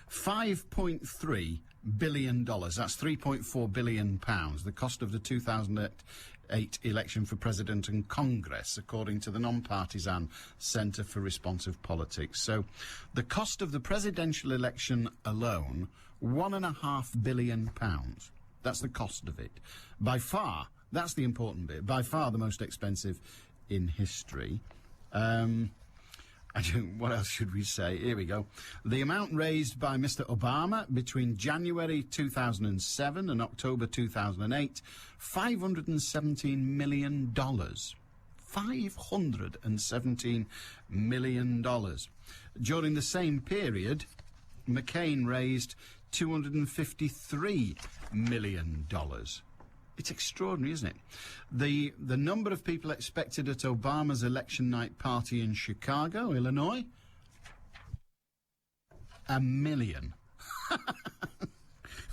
$5.3 billion, that's £3.4 billion, the cost of the 2008 election for President and Congress, according to the non-partisan Centre for Responsive Politics. So the cost of the presidential election alone, £1.5 billion. That's the cost of it. By far, that's the important bit, by far the most expensive in history. What else should we say? Here we go. The amount raised by Mr. Obama between January 2007 and October 2008, $517 million. $517 million. During the same period, McCain raised $253 million. It's extraordinary, isn't it? The number of people expected at Obama's election night party in Chicago, Illinois, 1 million.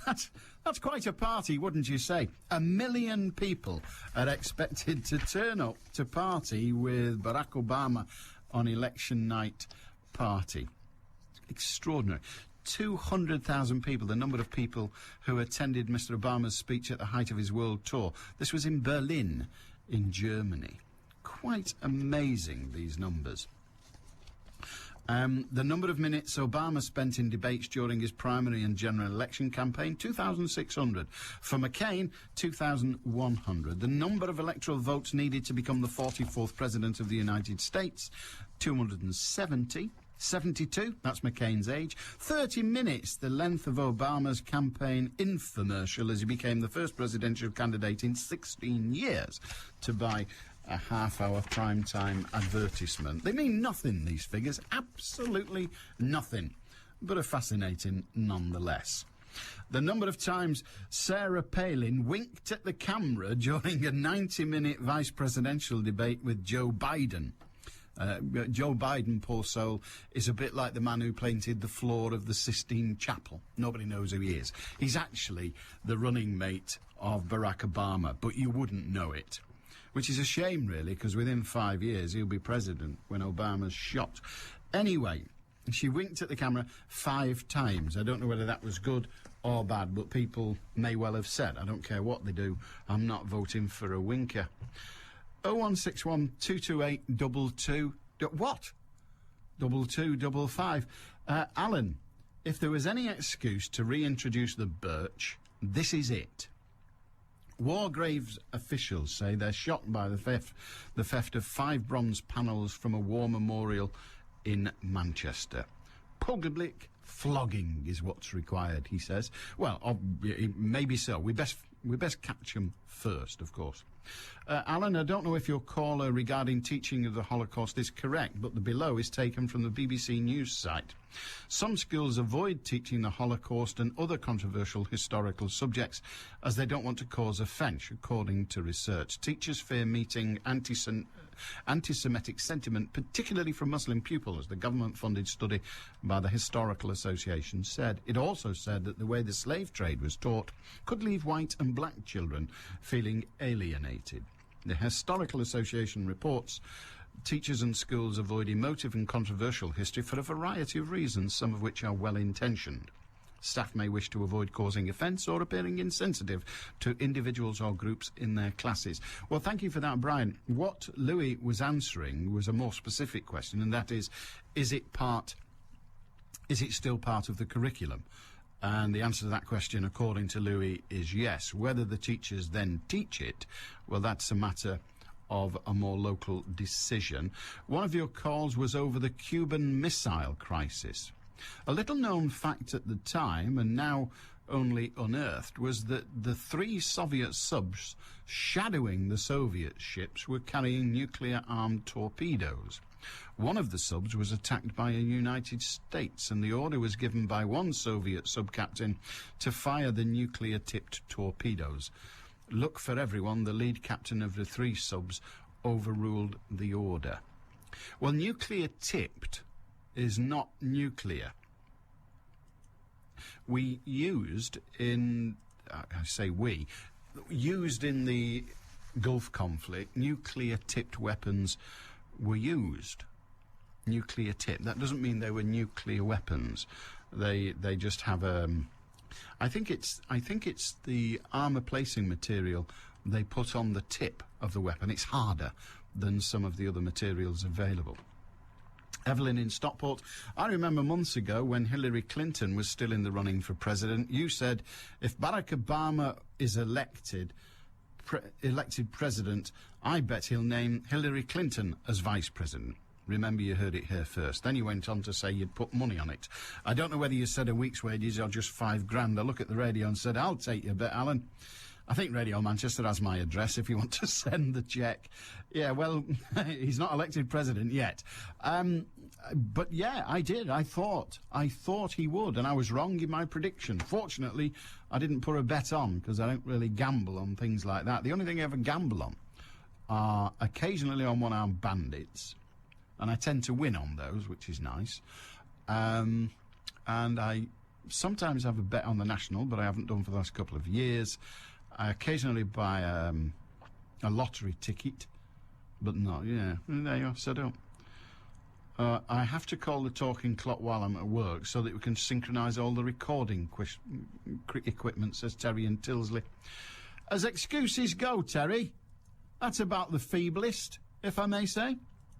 That's quite a party, wouldn't you say? 1 million people are expected to turn up to party with Barack Obama on election night party. Extraordinary. 200,000 people, the number of people who attended Mr. Obama's speech at the height of his world tour. This was in Berlin, in Germany. Quite amazing, these numbers. The number of minutes Obama spent in debates during his primary and general election campaign, 2,600. For McCain, 2,100. The number of electoral votes needed to become the 44th President of the United States, 270. 72, that's McCain's age. 30 minutes, the length of Obama's campaign infomercial as he became the first presidential candidate in 16 years to buy a half-hour prime-time advertisement. They mean nothing, these figures, absolutely nothing, but are fascinating nonetheless. The number of times Sarah Palin winked at the camera during a 90-minute vice presidential debate with Joe Biden. Joe Biden, poor soul, is a bit like the man who painted the floor of the Sistine Chapel. Nobody knows who he is. He's actually the running mate of Barack Obama, but you wouldn't know it. Which is a shame, really, because within 5 years he'll be president when Obama's shot. Anyway, she winked at the camera 5 times. I don't know whether that was good or bad, but people may well have said, I don't care what they do, I'm not voting for a winker. 0161 228 22. What? 2255. Alan, if there was any excuse to reintroduce the birch, this is it. Wargraves officials say they're shocked by the theft of 5 bronze panels from a war memorial in Manchester. Public flogging is what's required, he says. Well, maybe so. We best catch them first, of course. Alan, I don't know if your caller regarding teaching of the Holocaust is correct, but the below is taken from the BBC News site. Some schools avoid teaching the Holocaust and other controversial historical subjects as they don't want to cause offence, according to research. Teachers fear meeting anti-Semitic sentiment, particularly from Muslim pupils, the government-funded study by the Historical Association said. It also said that the way the slave trade was taught could leave white and black children feeling alienated. The Historical Association reports teachers and schools avoid emotive and controversial history for a variety of reasons, some of which are well-intentioned. Staff may wish to avoid causing offence or appearing insensitive to individuals or groups in their classes. Well, thank you for that, Brian. What Louis was answering was a more specific question, and that is it still part of the curriculum? And the answer to that question, according to Louis, is yes. Whether the teachers then teach it, well, that's a matter of a more local decision. One of your calls was over the Cuban Missile Crisis. A little-known fact at the time, and now only unearthed, was that the 3 Soviet subs shadowing the Soviet ships were carrying nuclear-armed torpedoes. One of the subs was attacked by a United States, and the order was given by one Soviet sub-captain to fire the nuclear-tipped torpedoes. Look for everyone, the lead captain of the 3 subs overruled the order. Well, nuclear-tipped is not nuclear. We used in, used in the Gulf conflict, nuclear-tipped weapons were used. Nuclear-tipped. That doesn't mean they were nuclear weapons. They just have I think it's the armour-placing material they put on the tip of the weapon. It's harder than some of the other materials available. Evelyn in Stockport, I remember months ago when Hillary Clinton was still in the running for president, you said, if Barack Obama is elected president, I bet he'll name Hillary Clinton as vice president. Remember, you heard it here first. Then you went on to say you'd put money on it. I don't know whether you said a week's wages or just $5 grand. I looked at the radio and said, I'll take your bet, Alan. I think Radio Manchester has my address if you want to send the cheque. Yeah, well, he's not elected president yet. But yeah, I did. I thought he would, and I was wrong in my prediction. Fortunately, I didn't put a bet on, because I don't really gamble on things like that. The only thing I ever gamble on are occasionally on one-armed bandits, and I tend to win on those, which is nice. And I sometimes have a bet on the National, but I haven't done for the last couple of years. I occasionally buy a lottery ticket, but not, yeah, there you are, so don't. I have to call the talking clock while I'm at work so that we can synchronise all the recording equipment, says Terry in Tilsley. As excuses go, Terry, that's about the feeblest, if I may say.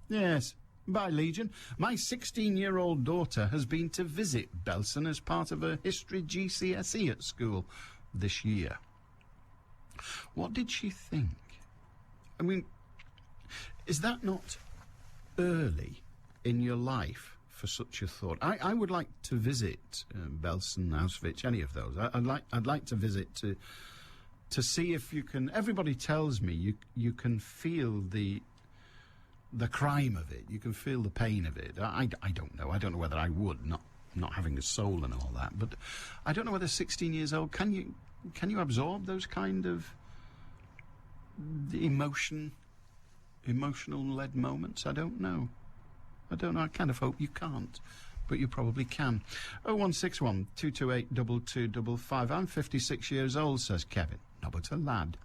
Yes. Bye, Legion. My 16-year-old daughter has been to visit Belson as part of her history GCSE at school this year. What did she think? I mean, is that not early in your life for such a thought? I would like to visit Belson, Auschwitz, any of those. I'd like to visit to see if you can. Everybody tells me you can feel the crime of it. You can feel the pain of it. I don't know. I don't know whether I would, not having a soul and all that. But I don't know whether 16 years old, can you absorb those kind of emotional-led moments? I don't know. I kind of hope you can't, but you probably can. 0161 228 2255. I'm 56 years old, says Kevin. No, but a lad.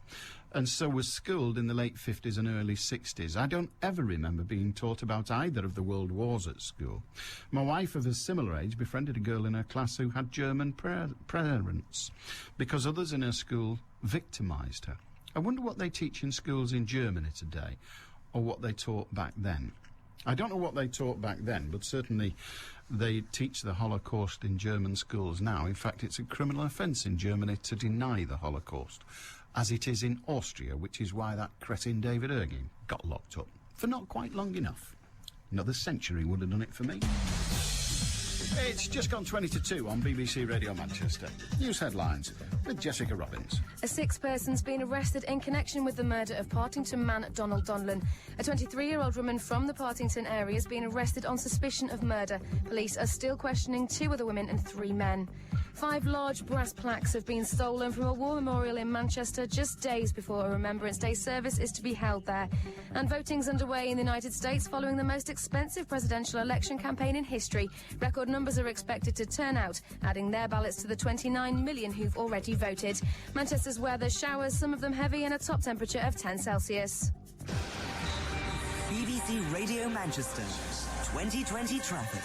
And so was schooled in the late 50s and early 60s. I don't ever remember being taught about either of the world wars at school. My wife, of a similar age, befriended a girl in her class who had German parents because others in her school victimised her. I wonder what they teach in schools in Germany today, or what they taught back then. I don't know what they taught back then, but certainly they teach the Holocaust in German schools now. In fact, it's a criminal offence in Germany to deny the Holocaust, as it is in Austria, which is why that cretin David Ergin got locked up for not quite long enough. Another century would have done it for me. It's just gone 20 to 2 on BBC Radio Manchester. News headlines with Jessica Robbins. A sixth person's been arrested in connection with the murder of Partington man Donald Donlan. A 23-year-old woman from the Partington area has been arrested on suspicion of murder. Police are still questioning 2 other women and 3 men. 5 large brass plaques have been stolen from a war memorial in Manchester just days before a Remembrance Day service is to be held there. And voting's underway in the United States following the most expensive presidential election campaign in history. Record numbers are expected to turn out, adding their ballots to the 29 million who've already voted. Manchester's weather: showers, some of them heavy, and a top temperature of 10 Celsius. BBC Radio Manchester 2020 traffic.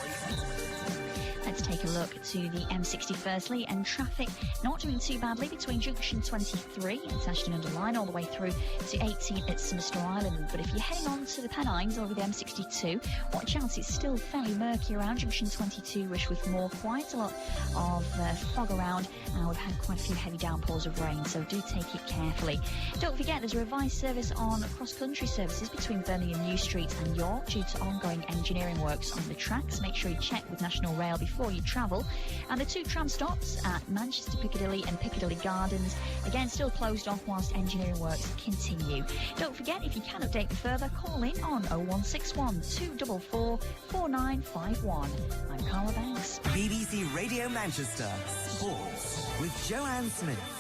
Let's take a look to the M60 firstly, and traffic not doing too badly between junction 23 at Ashton-under-Lyne all the way through to 18 at Somerset Island. But if you're heading on to the Pennines over the M62, watch out, it's still fairly murky around junction 22, Rishworth Moor. Quite a lot of fog around, and we've had quite a few heavy downpours of rain, so do take it carefully. Don't forget, there's a revised service on cross-country services between Birmingham New Street and York due to ongoing engineering works on the tracks. Make sure you check with National Rail before you travel. And the 2 tram stops at Manchester Piccadilly and Piccadilly Gardens, again still closed off whilst engineering works continue. Don't forget, if you can update me further, call in on 0161 244 4951. I'm Carla Banks. BBC Radio Manchester Sports with Joanne Smith.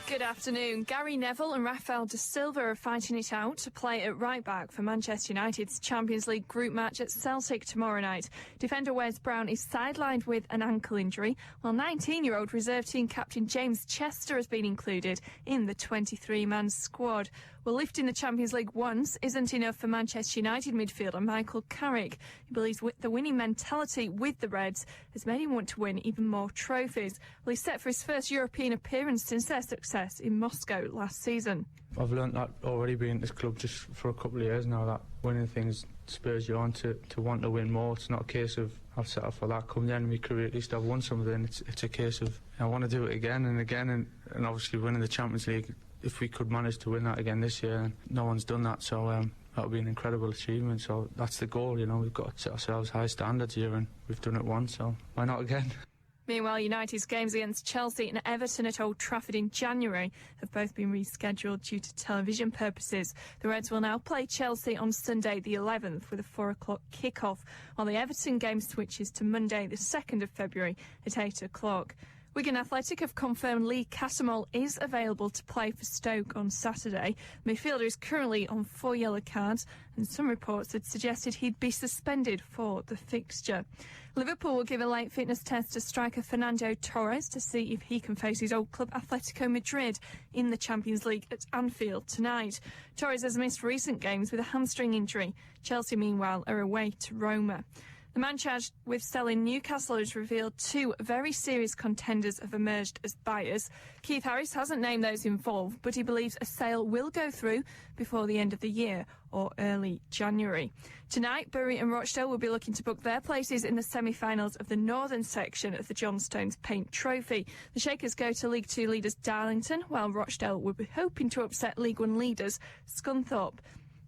Good afternoon. Gary Neville and Rafael da Silva are fighting it out to play at right back for Manchester United's Champions League group match at Celtic tomorrow night. Defender Wes Brown is sidelined with an ankle injury, while 19-year-old reserve team captain James Chester has been included in the 23-man squad. Well, lifting the Champions League once isn't enough for Manchester United midfielder Michael Carrick. He believes the winning mentality with the Reds has made him want to win even more trophies. Well, he's set for his first European appearance since their success in Moscow last season. I've learnt that already being at this club just for a couple of years now, that winning things spurs you on to want to win more. It's not a case of I'll settle for that. Come the end of my career, at least I've won something. It's a case of I want to do it again and again, and obviously winning the Champions League. If we could manage to win that again this year, and no one's done that, so that would be an incredible achievement. So that's the goal, you know. We've got to set ourselves high standards here, and we've done it once, so why not again? Meanwhile, United's games against Chelsea and Everton at Old Trafford in January have both been rescheduled due to television purposes. The Reds will now play Chelsea on Sunday the 11th with a 4 o'clock kick-off, while the Everton game switches to Monday the 2nd of February at 8 o'clock. Wigan Athletic have confirmed Lee Cattermole is available to play for Stoke on Saturday. The midfielder is currently on 4 yellow cards, and some reports had suggested he'd be suspended for the fixture. Liverpool will give a late fitness test to striker Fernando Torres to see if he can face his old club Atletico Madrid in the Champions League at Anfield tonight. Torres has missed recent games with a hamstring injury. Chelsea, meanwhile, are away to Roma. The man charged with selling Newcastle has revealed 2 very serious contenders have emerged as buyers. Keith Harris hasn't named those involved, but he believes a sale will go through before the end of the year or early January. Tonight, Bury and Rochdale will be looking to book their places in the semi-finals of the northern section of the Johnstone's Paint Trophy. The Shakers go to League 2 leaders Darlington, while Rochdale will be hoping to upset League 1 leaders Scunthorpe.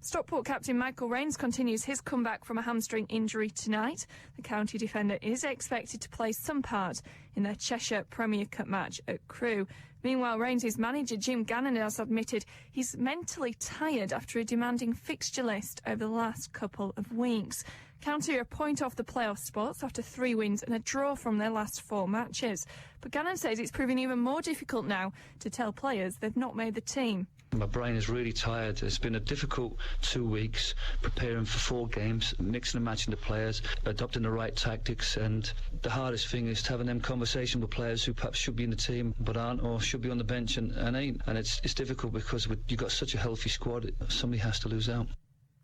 Stockport captain Michael Rains continues his comeback from a hamstring injury tonight. The county defender is expected to play some part in their Cheshire Premier Cup match at Crewe. Meanwhile, Rains' manager Jim Gannon has admitted he's mentally tired after a demanding fixture list over the last couple of weeks. County are a point off the playoff spots after 3 wins and a draw from their last 4 matches. But Gannon says it's proving even more difficult now to tell players they've not made the team. My brain is really tired. It's been a difficult 2 weeks preparing for 4 games, mixing and matching the players, adopting the right tactics, and the hardest thing is having them conversation with players who perhaps should be in the team but aren't, or should be on the bench and ain't. And it's difficult because you've got such a healthy squad, somebody has to lose out.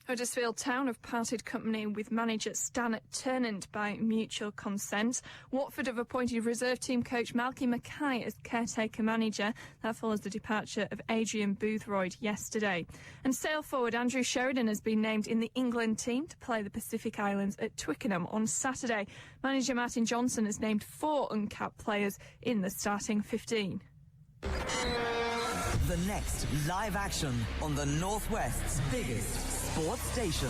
Huddersfield Town have parted company with manager Stan Turnant by mutual consent. Watford have appointed reserve team coach Malky Mackay as caretaker manager. That follows the departure of Adrian Boothroyd yesterday. And sail forward Andrew Sheridan has been named in the England team to play the Pacific Islands at Twickenham on Saturday. Manager Martin Johnson has named 4 uncapped players in the starting 15. The next live action on the Northwest's biggest sports station.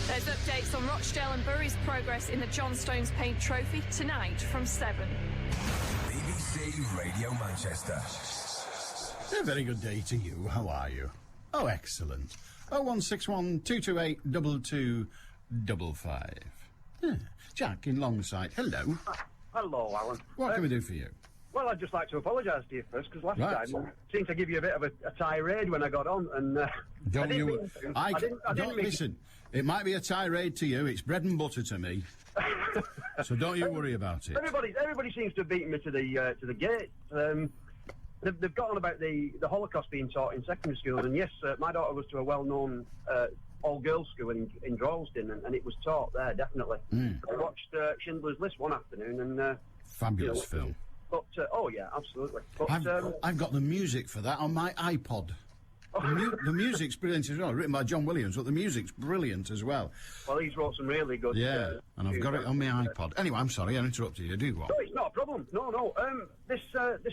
There's updates on Rochdale and Bury's progress in the Johnstone's Paint Trophy tonight from 7. BBC Radio Manchester. A very good day to you. How are you? Oh, excellent. 0161 228 2255. Yeah. Jack in Longsight. Hello. Hello, Alan. What can we do for you? Well, I'd just like to apologise to you first, because last Right. time I seemed to give you a bit of a tirade when I got on, and Don't you? I didn't Don't mean- listen. It might be a tirade to you. It's bread and butter to me. So don't you worry about it. Everybody seems to have beaten me to the gate. They've got on about the Holocaust being taught in secondary schools, and yes, my daughter was to a well-known all-girls school in Droylsden, and it was taught there, definitely. I watched Schindler's List one afternoon, and Fabulous film. But oh yeah, absolutely. But I've got the music for that on my iPod. The music's brilliant as well, written by John Williams, but the music's brilliant as well. well, he's wrote some really good. Yeah, and I've got it on my iPod. Anyway, I'm sorry, I interrupted you. Do what? No, it's not a problem. No. This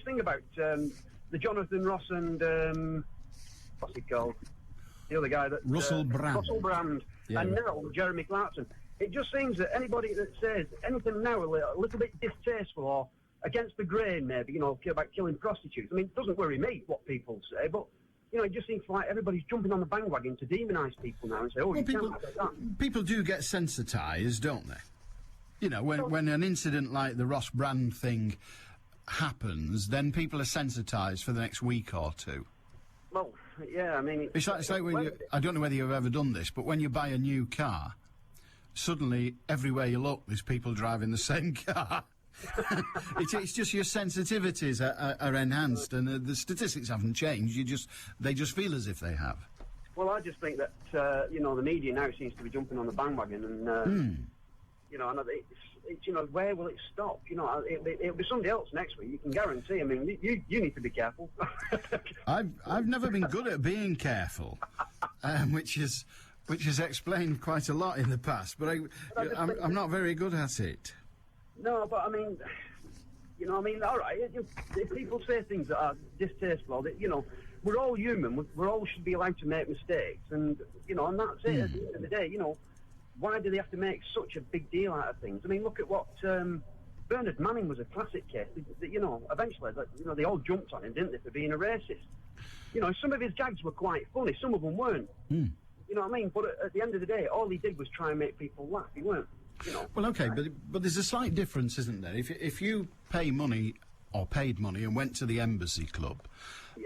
thing about the Jonathan Ross and what's he called? The other guy that Russell Brand. Russell Brand, Yeah. and now Jeremy Clarkson. It just seems that anybody that says anything now a little bit distasteful or against the grain, maybe, about killing prostitutes. I mean, it doesn't worry me what people say, but it just seems like everybody's jumping on the bandwagon to demonise people now and say, Well, people do get sensitised, don't they? When an incident like the Ross Brand thing happens, then people are sensitised for the next week or 2. Well, yeah, I mean... It's like when I don't know whether you've ever done this, but when you buy a new car, suddenly, everywhere you look, there's people driving the same car. It's just your sensitivities are enhanced, and the statistics haven't changed. They just feel as if they have. Well, I just think that the media now seems to be jumping on the bandwagon, and and it's where will it stop? It'll be somebody else next week. You can guarantee. I mean, you need to be careful. I've never been good at being careful, which is explained quite a lot in the past. But I'm not very good at it. No, but I mean, all right. If people say things that are distasteful, we're all human. We all should be allowed to make mistakes, and and that's it. At the end of the day, why do they have to make such a big deal out of things? I mean, look at what Bernard Manning was a classic case. You know, eventually, they all jumped on him, didn't they, for being a racist? You know, some of his gags were quite funny. Some of them weren't. Mm. You know what I mean? But at the end of the day, all he did was try and make people laugh. He weren't, you know. Well, okay, but there's a slight difference, isn't there? If you pay money or paid money and went to the Embassy Club,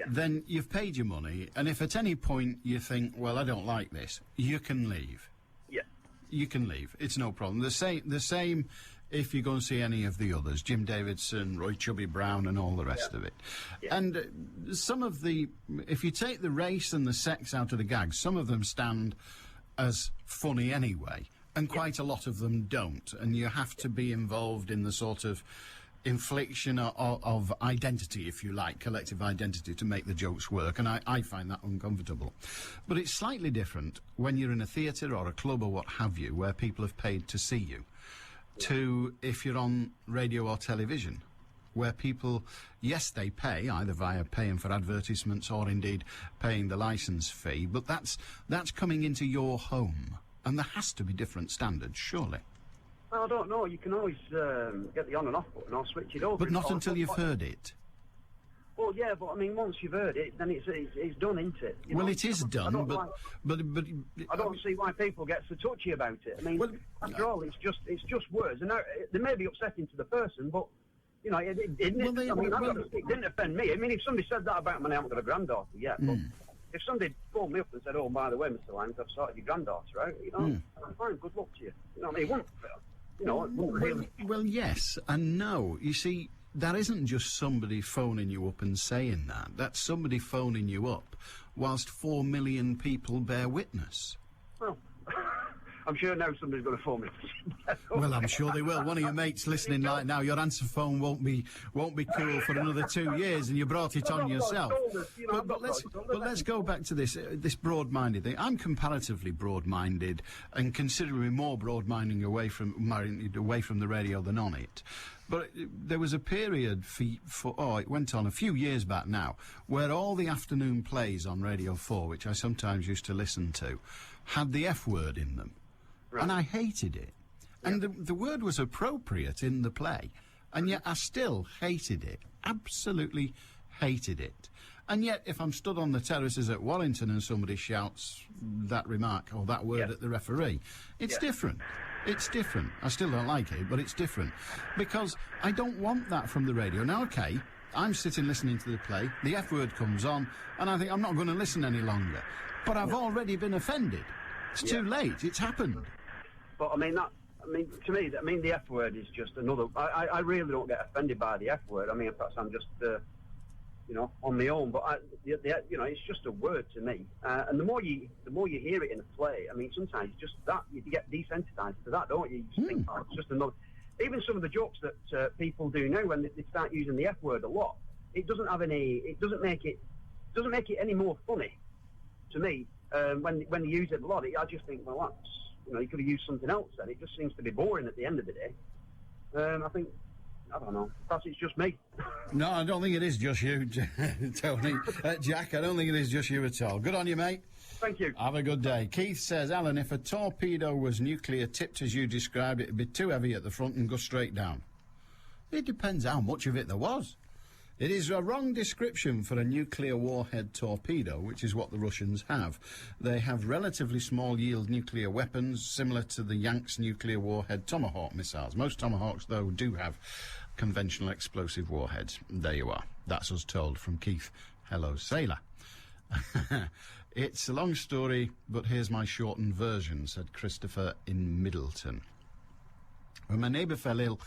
then you've paid your money, and if at any point you think, well, I don't like this, you can leave. Yeah. You can leave. It's no problem. The same if you go and see any of the others, Jim Davidson, Roy Chubby Brown and all the rest of it. Yeah. And some of if you take the race and the sex out of the gags, some of them stand as funny anyway, and quite a lot of them don't, and you have to be involved in the sort of infliction of identity, if you like, collective identity, to make the jokes work, and I find that uncomfortable. But it's slightly different when you're in a theatre or a club or what have you, where people have paid to see you, to if you're on radio or television, where people, yes, they pay, either via paying for advertisements or indeed paying the licence fee, but that's coming into your home, and there has to be different standards, surely. Well, I don't know. You can always get the on and off button or switch it over. But not until you've heard it. Well, yeah, but I mean, once you've heard it, then it's done, isn't it? Well, it is done, but I don't see why people get so touchy about it. I mean, after all, it's just words, and they may be upsetting to the person, but you know, it didn't offend me. I mean, if somebody said that about me, I haven't got a granddaughter yet, but if somebody phoned me up and said, "Oh, by the way, Mr. Lyons, I've sorted your granddaughter out," you know, I'm fine. Good luck to you. You know what I mean? It wouldn't, you know, it wouldn't really. Well, yes and no. You see, that isn't just somebody phoning you up and saying that. That's somebody phoning you up whilst 4 million people bear witness. Well, I'm sure now somebody's going to phone me. Well, I'm sure they will. One of your mates listening right now, your answer phone won't be cool for another 2 years, and you brought it on yourself. But let's go back to this broad-minded thing. I'm comparatively broad-minded and considerably more broad-minded away from the radio than on it. But there was a period it went on a few years back now, where all the afternoon plays on Radio 4, which I sometimes used to listen to, had the F word in them. Right. And I hated it. And the word was appropriate in the play, and yet I still hated it. Absolutely hated it. And yet, if I'm stood on the terraces at Wallington and somebody shouts that remark or that word at the referee, it's different. It's different. I still don't like it, but it's different. Because I don't want that from the radio. Now, OK, I'm sitting listening to the play, the F word comes on, and I think I'm not going to listen any longer. But I've already been offended. It's too late. It's happened. But, to me, the F word is just another... I really don't get offended by the F word. I mean, perhaps I'm just, on my own. But, it's just a word to me. And the more you hear it in a play, I mean, sometimes just that, you get desensitized to that, don't you? You just think, it's just another... Even some of the jokes that people do now, when they start using the F word a lot, it doesn't make it any more funny to me. When they use it a lot, I just think, well, that's... you could have used something else then. It just seems to be boring at the end of the day. I don't know. Perhaps it's just me. No, I don't think it is just you, Tony. Jack, I don't think it is just you at all. Good on you, mate. Thank you. Have a good day. Keith says, Alan, if a torpedo was nuclear tipped as you described, it'd be too heavy at the front and go straight down. It depends how much of it there was. It is a wrong description for a nuclear warhead torpedo, which is what the Russians have. They have relatively small-yield nuclear weapons, similar to the Yanks' nuclear warhead Tomahawk missiles. Most Tomahawks, though, do have conventional explosive warheads. There you are. That's us told from Keith. Hello, sailor. It's a long story, but here's my shortened version, said Christopher in Middleton. When my neighbour fell ill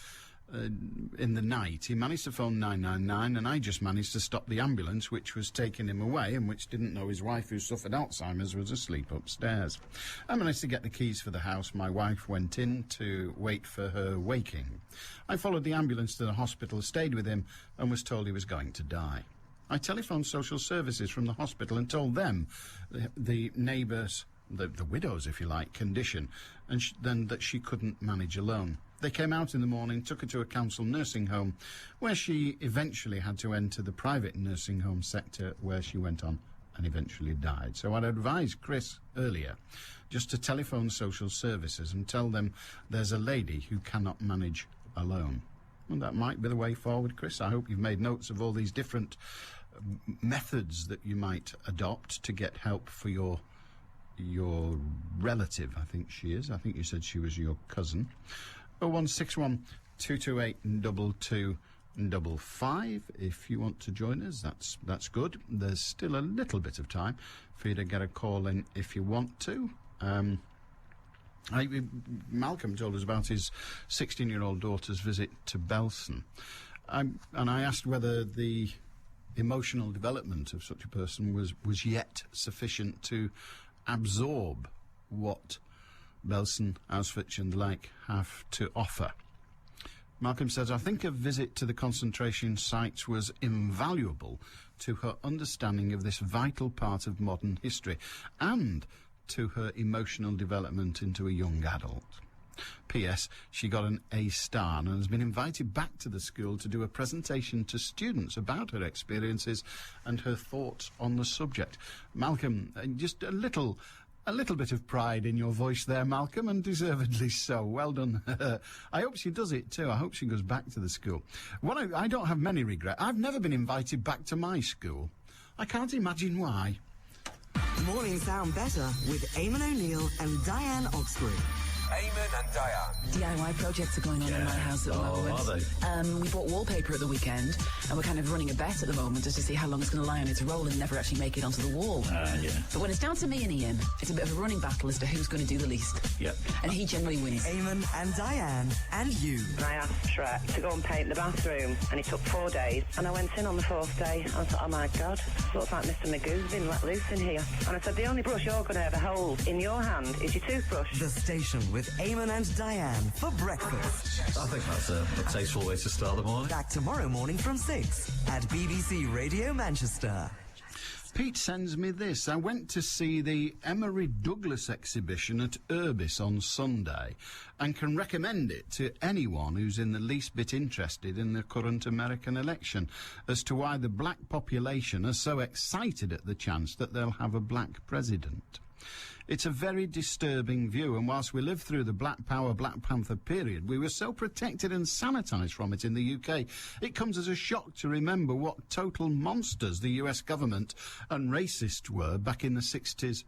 in the night, he managed to phone 999, and I just managed to stop the ambulance which was taking him away and which didn't know his wife, who suffered Alzheimer's, was asleep upstairs. I managed to get the keys for the house. My wife went in to wait for her waking. I followed the ambulance to the hospital, stayed with him, and was told he was going to die. I telephoned social services from the hospital and told them the neighbours, the widow's, if you like, condition, and then that she couldn't manage alone. They came out in the morning, took her to a council nursing home, where she eventually had to enter the private nursing home sector, where she went on and eventually died. So I'd advised Chris earlier just to telephone social services and tell them there's a lady who cannot manage alone. Well, that might be the way forward, Chris. I hope you've made notes of all these different methods that you might adopt to get help for your relative, I think she is. I think you said she was your cousin. 0161 228 2255. If you want to join us, that's good. There's still a little bit of time for you to get a call in if you want to. Malcolm told us about his 16-year-old daughter's visit to Belsen. And I asked whether the emotional development of such a person was yet sufficient to absorb what Belsen, Auschwitz and the like have to offer. Malcolm says, I think a visit to the concentration sites was invaluable to her understanding of this vital part of modern history and to her emotional development into a young adult. P.S. She got an A star and has been invited back to the school to do a presentation to students about her experiences and her thoughts on the subject. Malcolm, just a little bit of pride in your voice there, Malcolm, and deservedly so. Well done. I hope she does it too. I hope she goes back to the school. I don't have many regrets. I've never been invited back to my school. I can't imagine why. Mornings sound better with Eamon O'Neill and Diane Oxbury. Eamon and Diane. DIY projects are going on in my house at the moment. Are they? We bought wallpaper at the weekend, and we're kind of running a bet at the moment just to see how long it's going to lie on its roll and never actually make it onto the wall. Yeah. But when it's down to me and Ian, it's a bit of a running battle as to who's going to do the least. Yep. And he generally wins. Eamon and Diane and you. And I asked Shrek to go and paint the bathroom, and it took 4 days. And I went in on the 4th day, and I thought, oh my God, it looks like Mr. Magoo's been let loose in here. And I said, the only brush you're going to ever hold in your hand is your toothbrush. The station with Eamon and Diane for breakfast. I think that's a tasteful way to start the morning. Back tomorrow morning from 6 at BBC Radio Manchester. Pete sends me this. I went to see the Emery Douglas exhibition at Urbis on Sunday and can recommend it to anyone who's in the least bit interested in the current American election as to why the black population are so excited at the chance that they'll have a black president. It's a very disturbing view, and whilst we lived through the Black Power, Black Panther period, we were so protected and sanitised from it in the UK, it comes as a shock to remember what total monsters the US government and racists were back in the 60s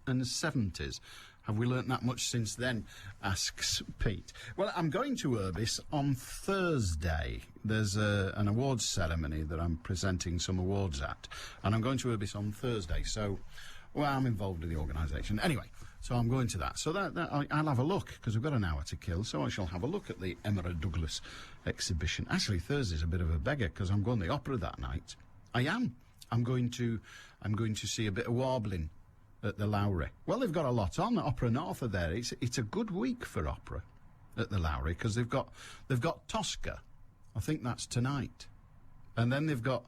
and the 70s. Have we learnt that much since then, asks Pete. Well, I'm going to Urbis on Thursday. There's an awards ceremony that I'm presenting some awards at, and I'm going to Urbis on Thursday, so... Well, I'm involved in the organisation. Anyway, so I'm going to that. So I'll have a look, because we've got an hour to kill, so I shall have a look at the Emery Douglas exhibition. Actually, Thursday's a bit of a beggar, because I'm going to the opera that night. I am. I'm going to see a bit of warbling at the Lowry. Well, they've got a lot on. Opera North are there. It's a good week for opera at the Lowry, because they've got Tosca. I think that's tonight. And then they've got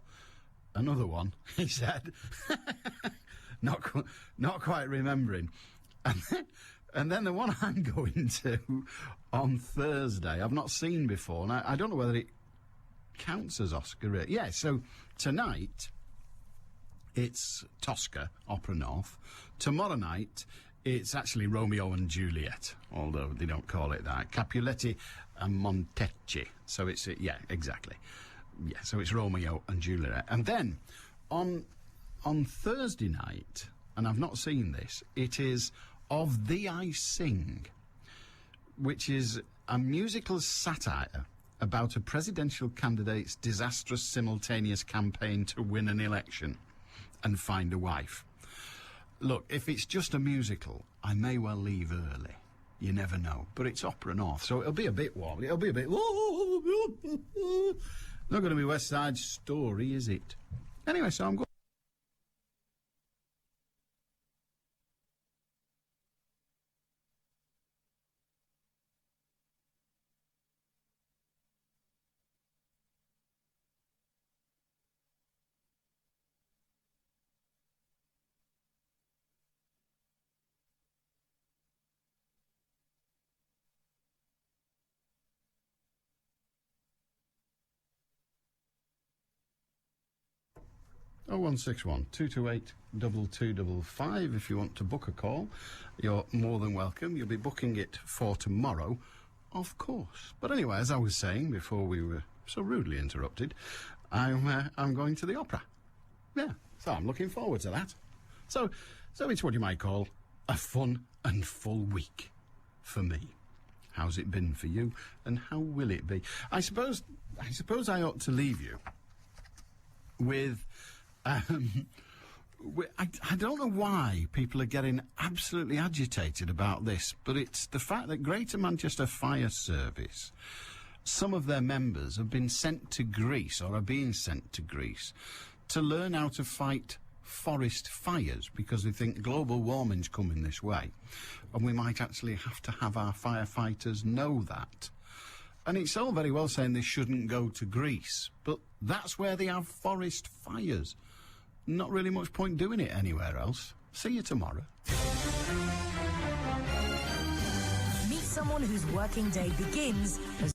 another one, he said. Not quite remembering. And then the one I'm going to on Thursday, I've not seen before, and I don't know whether it counts as Oscar. Yeah, so tonight it's Tosca, Opera North. Tomorrow night it's actually Romeo and Juliet, although they don't call it that. Capuletti and Montecchi. So it's, yeah, exactly. Yeah, so it's Romeo and Juliet. And then on Thursday night, and I've not seen this, it is Of Thee I Sing, which is a musical satire about a presidential candidate's disastrous simultaneous campaign to win an election and find a wife. Look, if it's just a musical, I may well leave early. You never know. But it's Opera North, so it'll be a bit warm. It'll be a bit... Not going to be West Side Story, is it? Anyway, so I'm going... Oh, 0161 228 2255 if you want to book a call. You're more than welcome. You'll be booking it for tomorrow Of course. But anyway, as I was saying before we were so rudely interrupted, I'm going to the opera. Yeah, so I'm looking forward to that. So it's what you might call a fun and full week for me. How's it been for you, and how will it be? I suppose I ought to leave you with... I don't know why people are getting absolutely agitated about this, but it's the fact that Greater Manchester Fire Service, some of their members have been sent to Greece, or are being sent to Greece, to learn how to fight forest fires, because they think global warming's coming this way, and we might actually have to have our firefighters know that. And it's all very well saying they shouldn't go to Greece, but that's where they have forest fires. Not really much point doing it anywhere else. See you tomorrow. Meet someone whose working day begins as